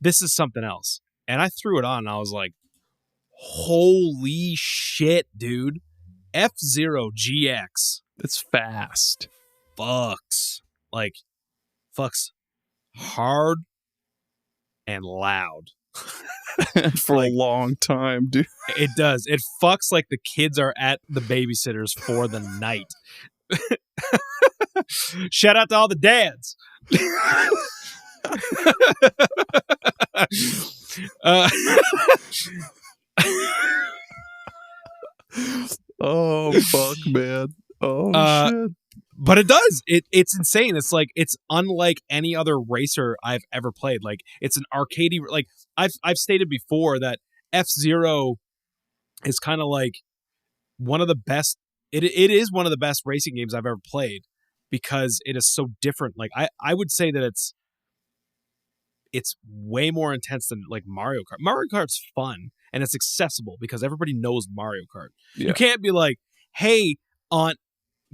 something else." And I threw it on and I was like, holy shit, dude. FZero GX. It's fast. Fucks hard and loud. For a long time, dude. It does. It fucks like the kids are at the babysitters for the night. Shout out to all the dads. Oh fuck, man. Oh shit. But it does. It's insane. It's like, it's unlike any other racer I've ever played. Like, it's an arcadey. Like, I've stated before that FZero is kind of like one of the best. It is one of the best racing games I've ever played because it is so different. Like, I would say that it's way more intense than like Mario Kart. Mario Kart's fun and it's accessible because everybody knows Mario Kart. Yeah. You can't be like, "Hey, Aunt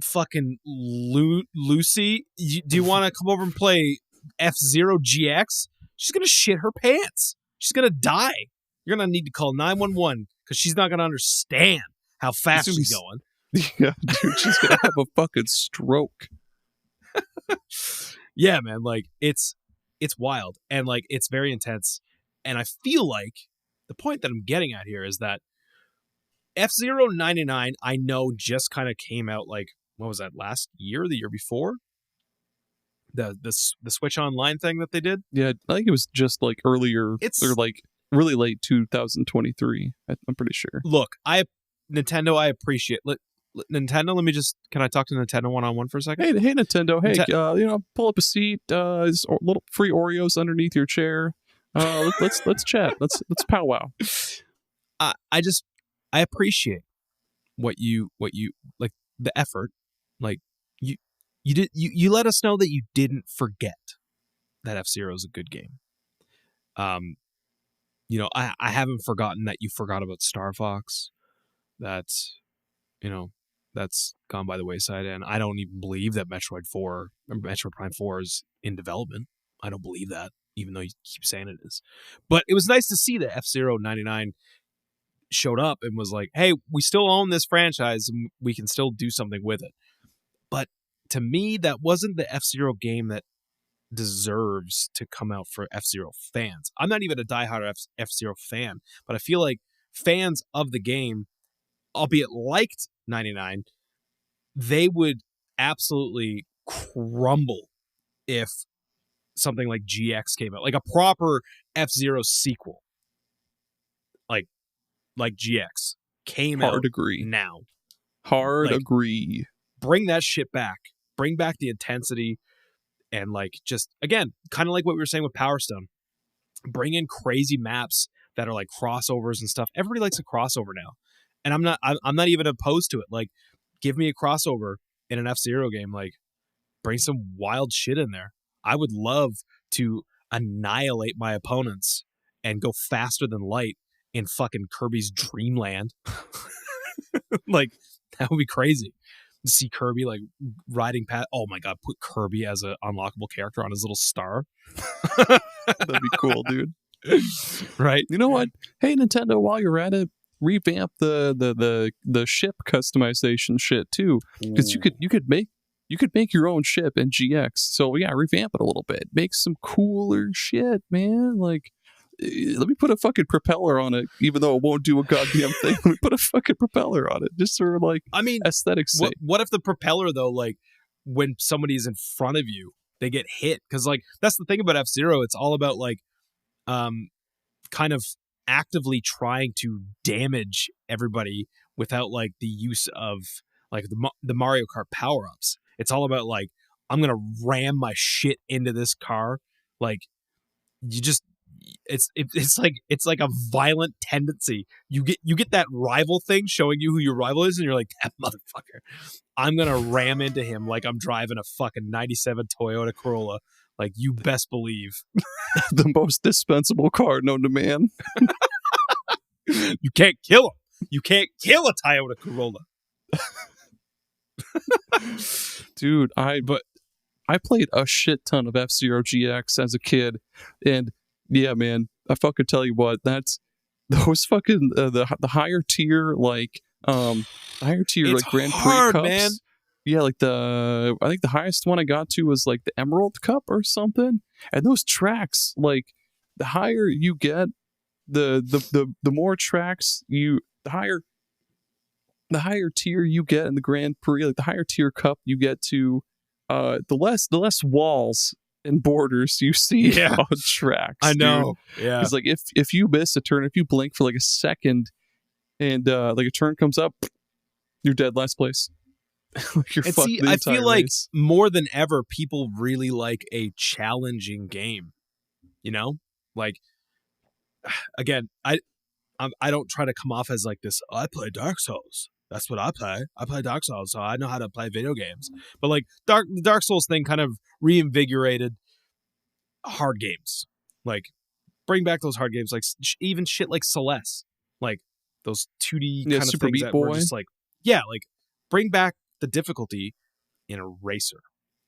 fucking Lucy, do you want to come over and play FZero GX?" She's gonna shit her pants. She's gonna die. You're gonna need to call 911 because she's not gonna understand how fast she's going. Yeah, dude, she's gonna have a fucking stroke. Yeah, man. Like, it's wild and like it's very intense. And I feel like the point that I'm getting at here is that FZero 99, I know, just kind of came out like, what was that, last year, the year before? The Switch Online thing that they did? Yeah, I think it was just like earlier, or like really late 2023. I'm pretty sure. Look, Nintendo, I appreciate. Nintendo, can I talk to Nintendo one-on-one for a second? Hey Nintendo, pull up a seat. There's little free Oreos underneath your chair. Let's chat. Let's powwow. I appreciate what you like, the effort. Like, you let us know that you didn't forget that FZero is a good game. I haven't forgotten that you forgot about Star Fox. That's gone by the wayside, and I don't even believe that Metroid Prime 4 is in development. I don't believe that, even though you keep saying it is. But it was nice to see that FZero 99 showed up and was like, "Hey, we still own this franchise and we can still do something with it." But to me, that wasn't the FZero game that deserves to come out for FZero fans. I'm not even a diehard FZero fan, but I feel like fans of the game, albeit liked 99, they would absolutely crumble if something like GX came out, like a proper FZero sequel, like GX came out. Hard agree. Now. Hard agree. Bring that shit back. Bring back the intensity, and like, just again, kind of like what we were saying with Power Stone. Bring in crazy maps that are like crossovers and stuff. Everybody likes a crossover now. And I'm not even opposed to it. Like, give me a crossover in an FZero game. Like, bring some wild shit in there. I would love to annihilate my opponents and go faster than light in fucking Kirby's Dreamland. Like, that would be crazy to see Kirby like riding past. Oh my god, put Kirby as an unlockable character on his little star. That'd be cool, dude. Right? You know what? Hey, Nintendo, while you're at it, revamp the ship customization shit too, because you could make your own ship in GX. So yeah, revamp it a little bit. Make some cooler shit, man. Like, let me put a fucking propeller on it, even though it won't do a goddamn thing. Let me put a fucking propeller on it, just for like, I mean, aesthetics sake. What if the propeller though, like when somebody's in front of you, they get hit? Because like that's the thing about FZero. It's all about like, kind of actively trying to damage everybody without like the use of like the Mario Kart power-ups. It's all about like, I'm gonna ram my shit into this car. Like, you just it's like a violent tendency. You get that rival thing showing you who your rival is, and you're like, that motherfucker, I'm gonna ram into him like I'm driving a fucking 97 Toyota Corolla. Like, you best believe. The most dispensable car known to man. You can't kill him. You can't kill a Toyota Corolla. Dude, I played a shit ton of F-Zero GX as a kid, and yeah, man, I fucking tell you what, that's those fucking the higher tier like It's Grand Prix hard, cups. man. Yeah, like I think the highest one I got to was like the Emerald Cup or something. And those tracks, like the higher you get, the more tracks the higher tier you get in the Grand Prix, like the higher tier cup you get to, the less walls and borders you see on tracks. I know. Dude. Yeah. It's like if you miss a turn, if you blink for like a second, and like a turn comes up, you're dead last place. Like, you're And fucked see, the I entire feel like race. more than ever, people really like a challenging game. You know, like, again, I don't try to come off as like this. I play Dark Souls. That's what I play. I play Dark Souls, so I know how to play video games. But like the Dark Souls thing kind of reinvigorated hard games. Like, bring back those hard games, like even shit like Celeste, like those 2D kind of Super things Meat that Boy. were just like, yeah, like bring back the difficulty in a racer.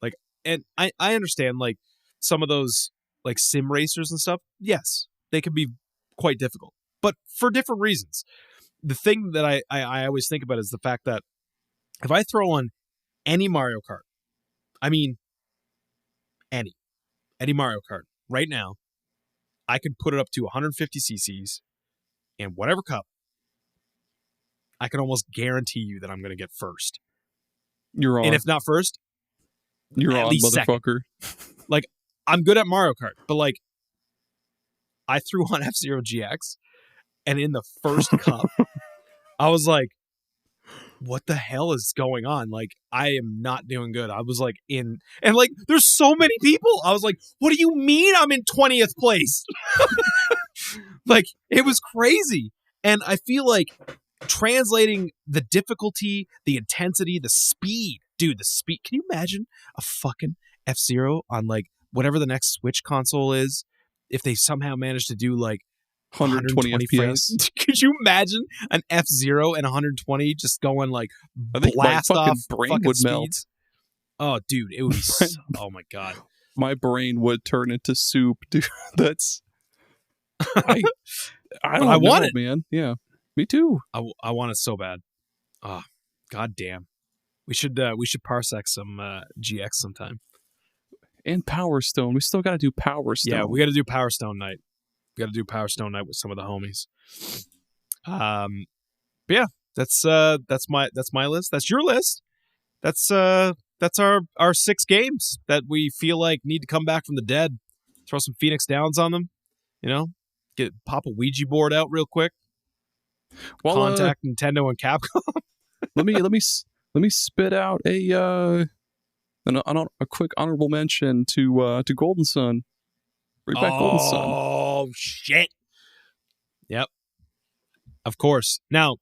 Like, and I understand like some of those like sim racers and stuff. Yes, they can be quite difficult, but for different reasons. The thing that I always think about is the fact that if I throw on any Mario Kart, I mean any Mario Kart right now, I could put it up to 150 cc's and whatever cup, I can almost guarantee you that I'm going to get first. You're on. And if not first, You're at on, least motherfucker. second. Like, I'm good at Mario Kart, but like, I threw on F-Zero GX, and in the first cup, I was like, what the hell is going on? Like, I am not doing good. I was like and like, there's so many people. I was like, what do you mean I'm in 20th place? Like, it was crazy. And I feel like translating the difficulty, the intensity, the speed. Dude, the speed. Can you imagine a fucking F-Zero on like whatever the next Switch console is? If they somehow manage to do like 120 FPS. frames. Could you imagine an F-Zero and 120 just going like I think blast my fucking off brain fucking would speeds? melt. Oh, dude, it would be so, oh my god. My brain would turn into soup, dude. That's I don't know, want it. man. Yeah, me too. I want it so bad. Oh, god damn. We should parsec some GX sometime. And Power Stone. We still got to do Power Stone. Yeah, we got to do Power Stone night. We got to do Power Stone night with some of the homies. But yeah, that's my list. That's your list. That's our 6 games that we feel like need to come back from the dead. Throw some Phoenix Downs on them. You know, pop a Ouija board out real quick. Well, contact Nintendo and Capcom. let me spit out a quick honorable mention to Golden Sun. Bring back Golden Sun. Oh shit! Yep, of course. Now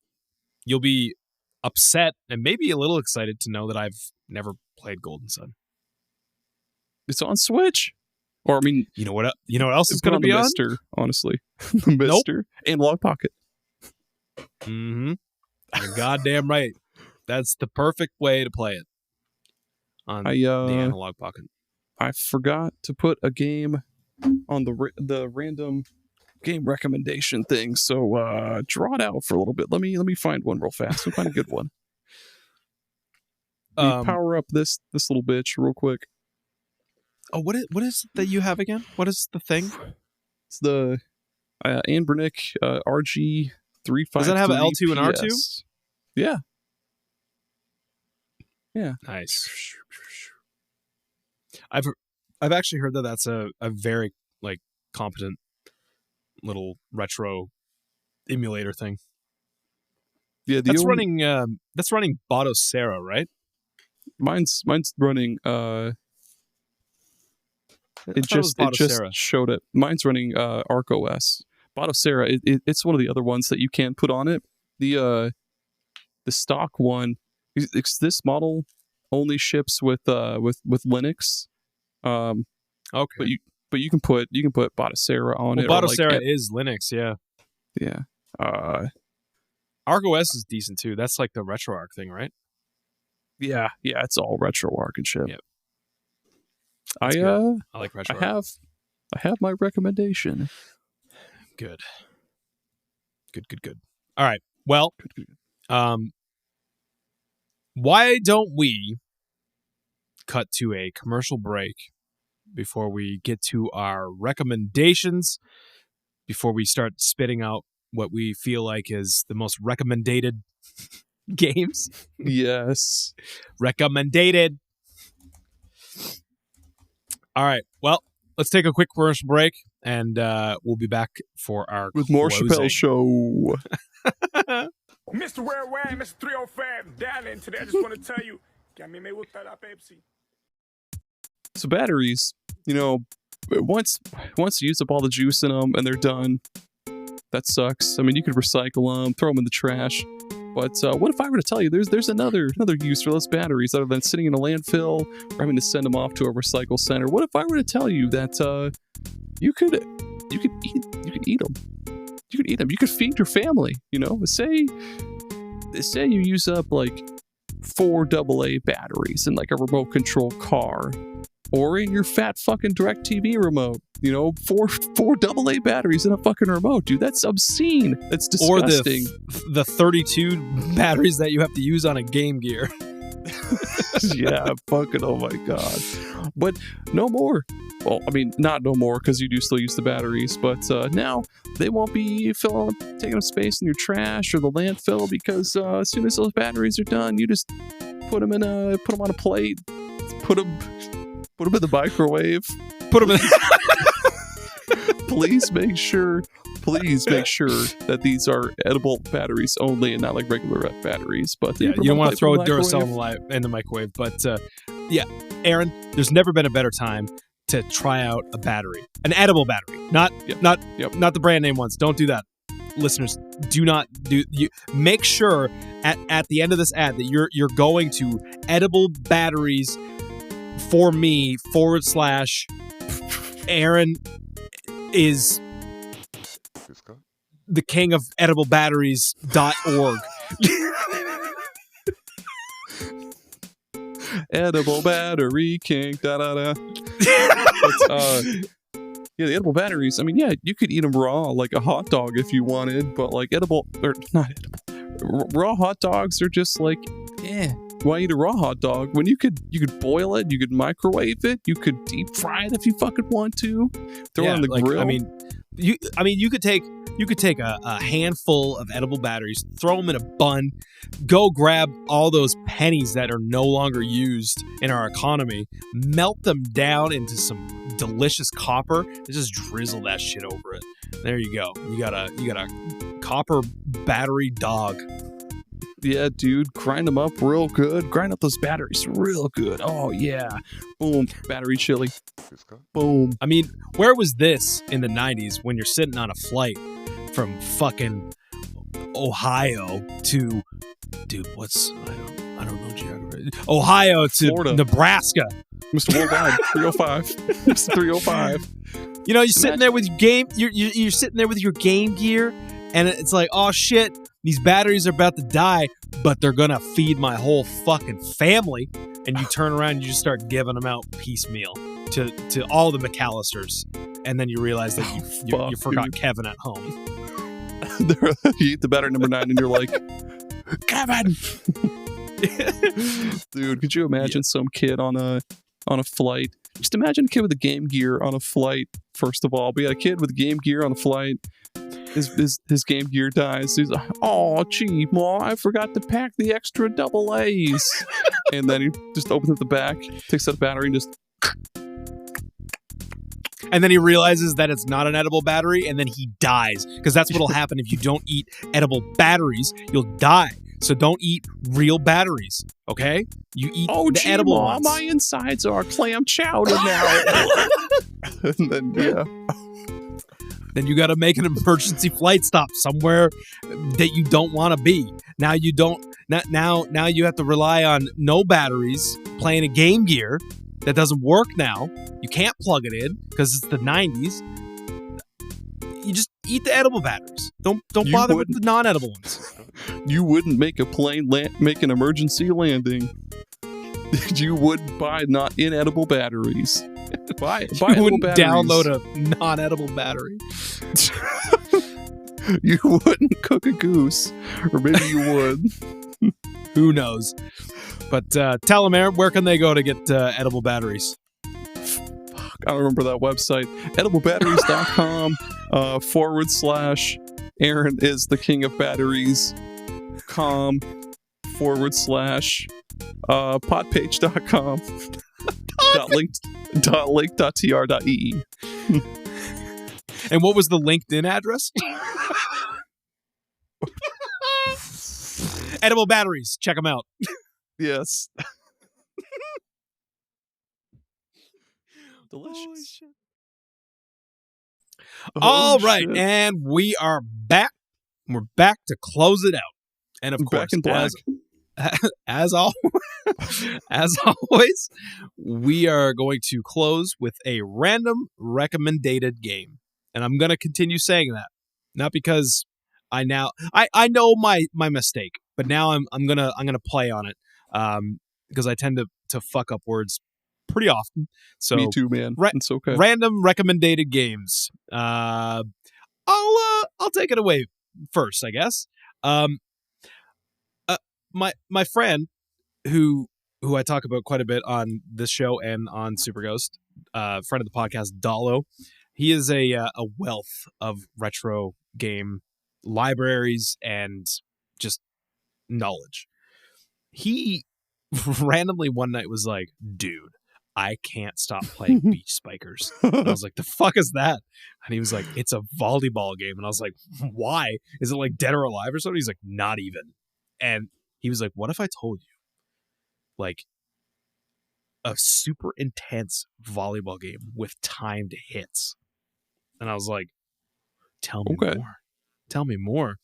you'll be upset and maybe a little excited to know that I've never played Golden Sun. It's on Switch. Or I mean, You know what else is put going to on be the on? Mister, honestly. The Mister. Analog Pocket. Mm-hmm. You're goddamn right. That's the perfect way to play it on the Analogue Pocket. I forgot to put a game on the random game recommendation thing, so draw it out for a little bit. Let me find one real fast. I'll find a good one. Power up this little bitch real quick. Oh, what is it that you have again? What is the thing? It's the Anbernic RG 353. Does that have an L2 and R2? Yeah. Yeah. Nice. I've actually heard that that's a very like competent little retro emulator thing. Yeah, that's running Botocera, right? Mine's running it just showed it. Mine's running Arc OS. Botocera, it's one of the other ones that you can put on it. The stock one, this model only ships with Linux. Okay. But you can put Botocera on it. Botocera is Linux, yeah. Yeah. Arc OS is decent too. That's like the RetroArch thing, right? Yeah, it's all RetroArch and shit. Yep. I like RetroArch. I have my recommendation. Good. All right. Well, why don't we cut to a commercial break before we get to our recommendations, before we start spitting out what we feel like is the most recommended games? Yes. Recomendated. All right. Well, let's take a quick commercial break, and we'll be back for our with more Chappelle Show. Mr. Worldwide, Mr. 305, dialing today. I just want to tell you, que a mí me gusta la Pepsi. So batteries, once you use up all the juice in them and they're done, that sucks. I mean, you could recycle them, throw them in the trash. But what if I were to tell you there's another use for those batteries other than sitting in a landfill or having to send them off to a recycle center? What if I were to tell you that you could eat them? You could eat them. You could feed your family. Say you use up like 4 AA batteries in like a remote control car, or in your fat fucking DirecTV remote. 4 AA batteries in a fucking remote, dude. That's obscene. That's disgusting. Or the 32 batteries that you have to use on a Game Gear. Yeah, fucking, oh my god. But no more. Well, I mean, not no more, because you do still use the batteries, but now they won't be taking up space in your trash or the landfill, because as soon as those batteries are done, you just put them on a plate, put them in the microwave, put them in. Please make sure that these are edible batteries only and not like regular batteries. But yeah, you don't want to throw a Duracell in the microwave. But yeah, Aaron, there's never been a better time to try out a battery, an edible battery, not the brand name ones. Don't do that, listeners. Do not do. You make sure at the end of this ad that you're going to edible batteries for me / Aaron is the king of edible batteries.org. Edible battery king, da da da. Yeah, the edible batteries. I mean, yeah, you could eat them raw like a hot dog if you wanted, but like raw hot dogs are just like, why eat a raw hot dog when you could boil it, you could microwave it, you could deep fry it if you fucking want to, throw it on the grill. You could take a handful of edible batteries, throw them in a bun, go grab all those pennies that are no longer used in our economy, melt them down into some delicious copper, and just drizzle that shit over it. There you go. You got a copper battery dog. Yeah, dude, grind them up real good. Grind up those batteries real good. Oh, yeah. Boom. Battery chili. Boom. I mean, where was this in the 90s when you're sitting on a flight from fucking Ohio to, dude, I don't know geography. Ohio to Florida. Nebraska. Mr. Worldwide 305. Mr. 305. You know, you're sitting there with your game. You're sitting there with your Game Gear, and it's like, oh shit, these batteries are about to die, but they're gonna feed my whole fucking family. And you turn around and you just start giving them out piecemeal to all the McAllisters, and then you realize that you forgot Kevin at home. You eat the battery number 9, and you're like, Kevin. Dude, could you imagine some kid on a flight? Just imagine a kid with a Game Gear on a flight. First of all, we had a kid with a Game Gear on a flight. His Game Gear dies. He's like, oh, gee, Ma, I forgot to pack the extra AA. And then he just opens up the back, takes out a battery, and just. And then he realizes that it's not an edible battery, and then he dies. Because that's what'll happen if you don't eat edible batteries. You'll die. So don't eat real batteries, okay? You eat the edible ones. My insides are clam chowder now. And then, yeah. Then you got to make an emergency flight stop somewhere that you don't want to be. Now you don't. Now you have to rely on no batteries, playing a Game Gear that doesn't work now. You can't plug it in because it's the 90s. You just eat the edible batteries. Don't bother with the non-edible ones. You wouldn't make a plane make an emergency landing. You would buy not inedible batteries. Buy you wouldn't batteries. Download a non-edible battery. You wouldn't cook a goose, or maybe you would. Who knows? But tell them, Aaron, where can they go to get edible batteries? Fuck, I don't remember that website. Ediblebatteries.com / Aaron is the king of batteries .com / podpage.com link.tr.ee. And what was the LinkedIn address? Edible batteries. Check them out. Yes. Delicious. All right, and we are back. We're back to close it out. And of course, as always, we are going to close with a random recommended game. And I'm going to continue saying that. Not because I know my mistake, but now I'm going to play on it. Because I tend to fuck up words pretty often. So me too, man. It's okay. Random recommended games. I'll take it away first, I guess. My friend who I talk about quite a bit on this show and on Super Ghost, friend of the podcast, Dallo. He is a wealth of retro game libraries and just knowledge. He randomly one night was like, dude, I can't stop playing Beach Spikers. And I was like, the fuck is that? And he was like, it's a volleyball game. And I was like, why? Is it like Dead or Alive or something? He's like, not even. And he was like, what if I told you like a super intense volleyball game with timed hits? And I was like, tell me more. Tell me more.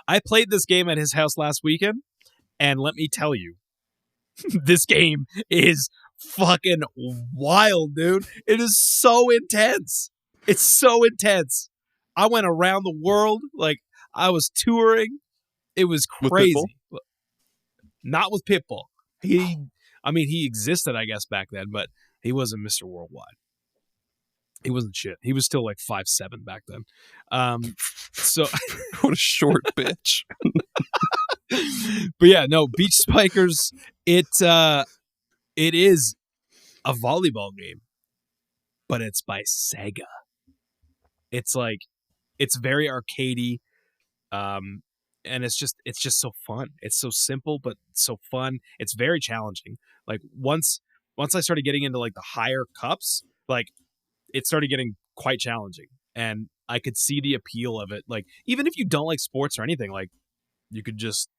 I played this game at his house last weekend, and let me tell you, this game is fucking wild, dude. It is so intense. It's so intense. I went around the world. Like, I was touring. It was crazy. Not with Pitbull. He existed, I guess, back then, but he wasn't Mr. Worldwide. He wasn't shit. He was still like 5'7" back then. So what a short bitch. But yeah, no, Beach Spikers, it is a volleyball game, but it's by Sega. It's like, it's very arcadey, and it's just so fun. It's so simple, but so fun. It's very challenging. Like once I started getting into like the higher cups, like it started getting quite challenging, and I could see the appeal of it. Like, even if you don't like sports or anything, like you could just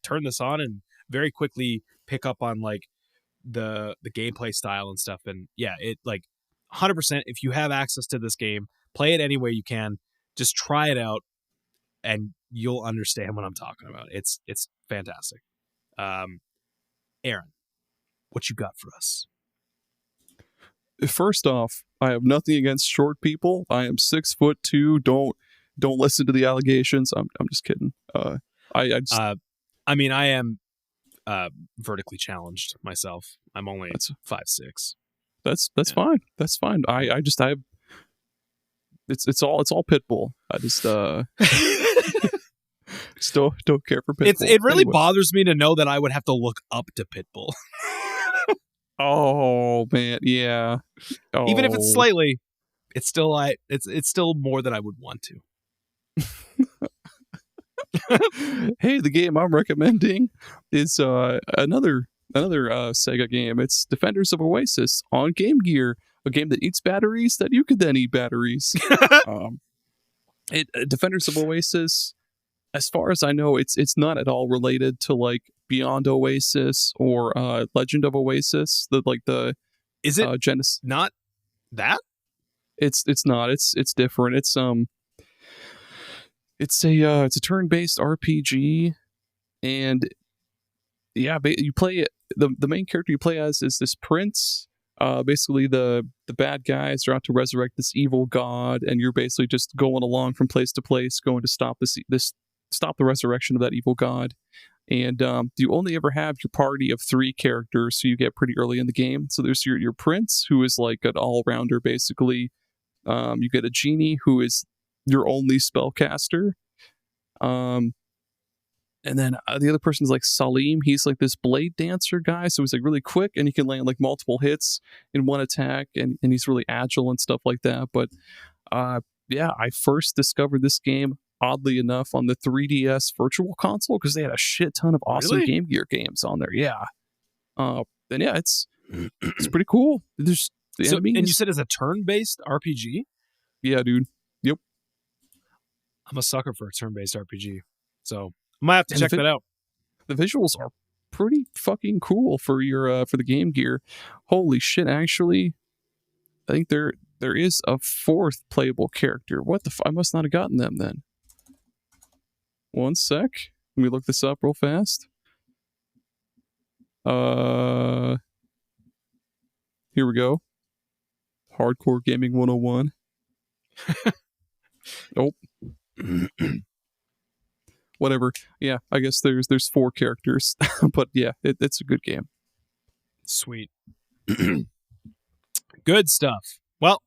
turn this on and very quickly pick up on like the gameplay style and stuff. And yeah, it like 100%, if you have access to this game, play it any way you can, just try it out and you'll understand what I'm talking about. It's fantastic. Aaron, What you got for us? First off, I have nothing against short people. I am 6'2". Don't listen to the allegations. I'm just kidding. I mean, I am vertically challenged myself. I'm only 5'6". That's fine. That's fine. I it's all Pitbull. I just still don't care for Pitbull. It really bothers me to know that I would have to look up to Pitbull. Oh man, yeah. Oh. Even if it's slightly, it's still more than I would want to. Hey, the game I'm recommending is another Sega game. It's Defenders of Oasis on Game Gear, a game that eats batteries that you could then eat batteries. Defenders of Oasis, as far as I know, it's not at all related to like Beyond Oasis or Legend of Oasis. Is it Genesis? Not that? It's not. It's different. It's a turn-based RPG, and yeah, you play it. The main character you play as is this prince. Basically, the bad guys are out to resurrect this evil god, and you're basically just going along from place to place, going to stop stop the resurrection of that evil god. And you only ever have your party of 3 characters, so you get pretty early in the game. So there's your prince, who is like an all-rounder, basically. You get a genie, who is your only spellcaster. And then the other person is like Salim. He's like this blade dancer guy, so he's like really quick, and he can land like multiple hits in one attack, and he's really agile and stuff like that. But yeah, I first discovered this game, oddly enough, on the 3DS Virtual Console, because they had a shit ton of awesome Game Gear games on there. Yeah. And yeah, it's pretty cool. There's the enemies. And you said it's a turn-based RPG? Yeah, dude. Yep. I'm a sucker for a turn-based RPG, so I might have to check that out. The visuals are pretty fucking cool for your for the Game Gear. Holy shit! Actually, I think there is a 4th playable character. What the? I must not have gotten them then. One sec. Let me look this up real fast. Here we go. Hardcore Gaming 101. Nope. Whatever. Yeah, I guess there's 4 characters, but yeah, it's a good game. Sweet. Good stuff. Well,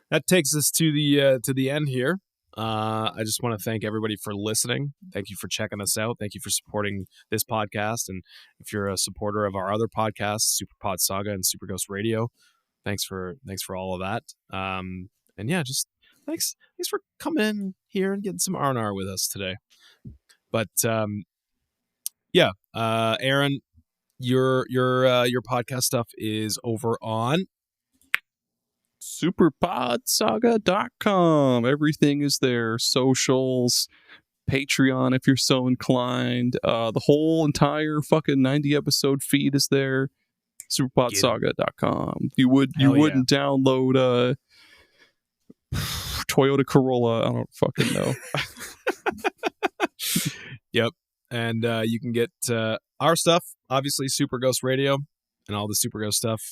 that takes us to the end here. I just want to thank everybody for listening. Thank you for checking us out. Thank you for supporting this podcast. And if you're a supporter of our other podcasts, Super Pod Saga and Super Ghost Radio, thanks for all of that. And yeah, just thanks for coming in here and getting some R&R with us today. But yeah, Aaron, your podcast stuff is over on superpodsaga.com. Everything is there. Socials, Patreon if you're so inclined. The whole entire fucking 90 episode feed is there. superpodsaga.com. You wouldn't download Toyota Corolla. I don't fucking know. Yep. And you can get our stuff, obviously Super Ghost Radio, and all the Super Ghost stuff.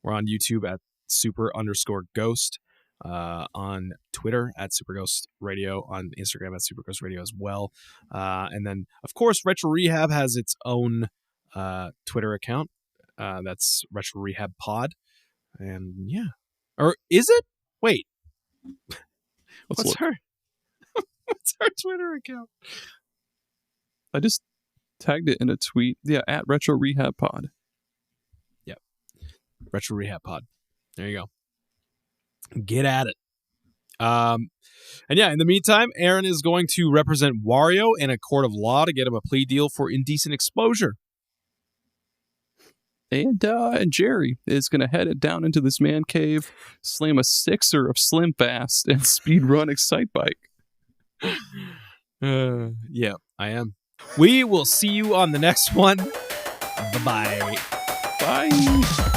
We're on YouTube at super_ghost, on Twitter at Super Ghost Radio, on Instagram at Super Ghost Radio as well. And then, of course, Retro Rehab has its own Twitter account. That's Retro Rehab Pod. And yeah. Or is it? Wait. What's our Twitter account? I just tagged it in a tweet. Yeah, at Retro Rehab Pod. Yep. Retro Rehab Pod. There you go. Get at it. And yeah, in the meantime, Aaron is going to represent Wario in a court of law to get him a plea deal for indecent exposure. And Gerry is going to head it down into this man cave, slam a 6er of Slim Fast, and speedrun Excitebike. Yeah, I am. We will see you on the next one. Bye-bye. Bye.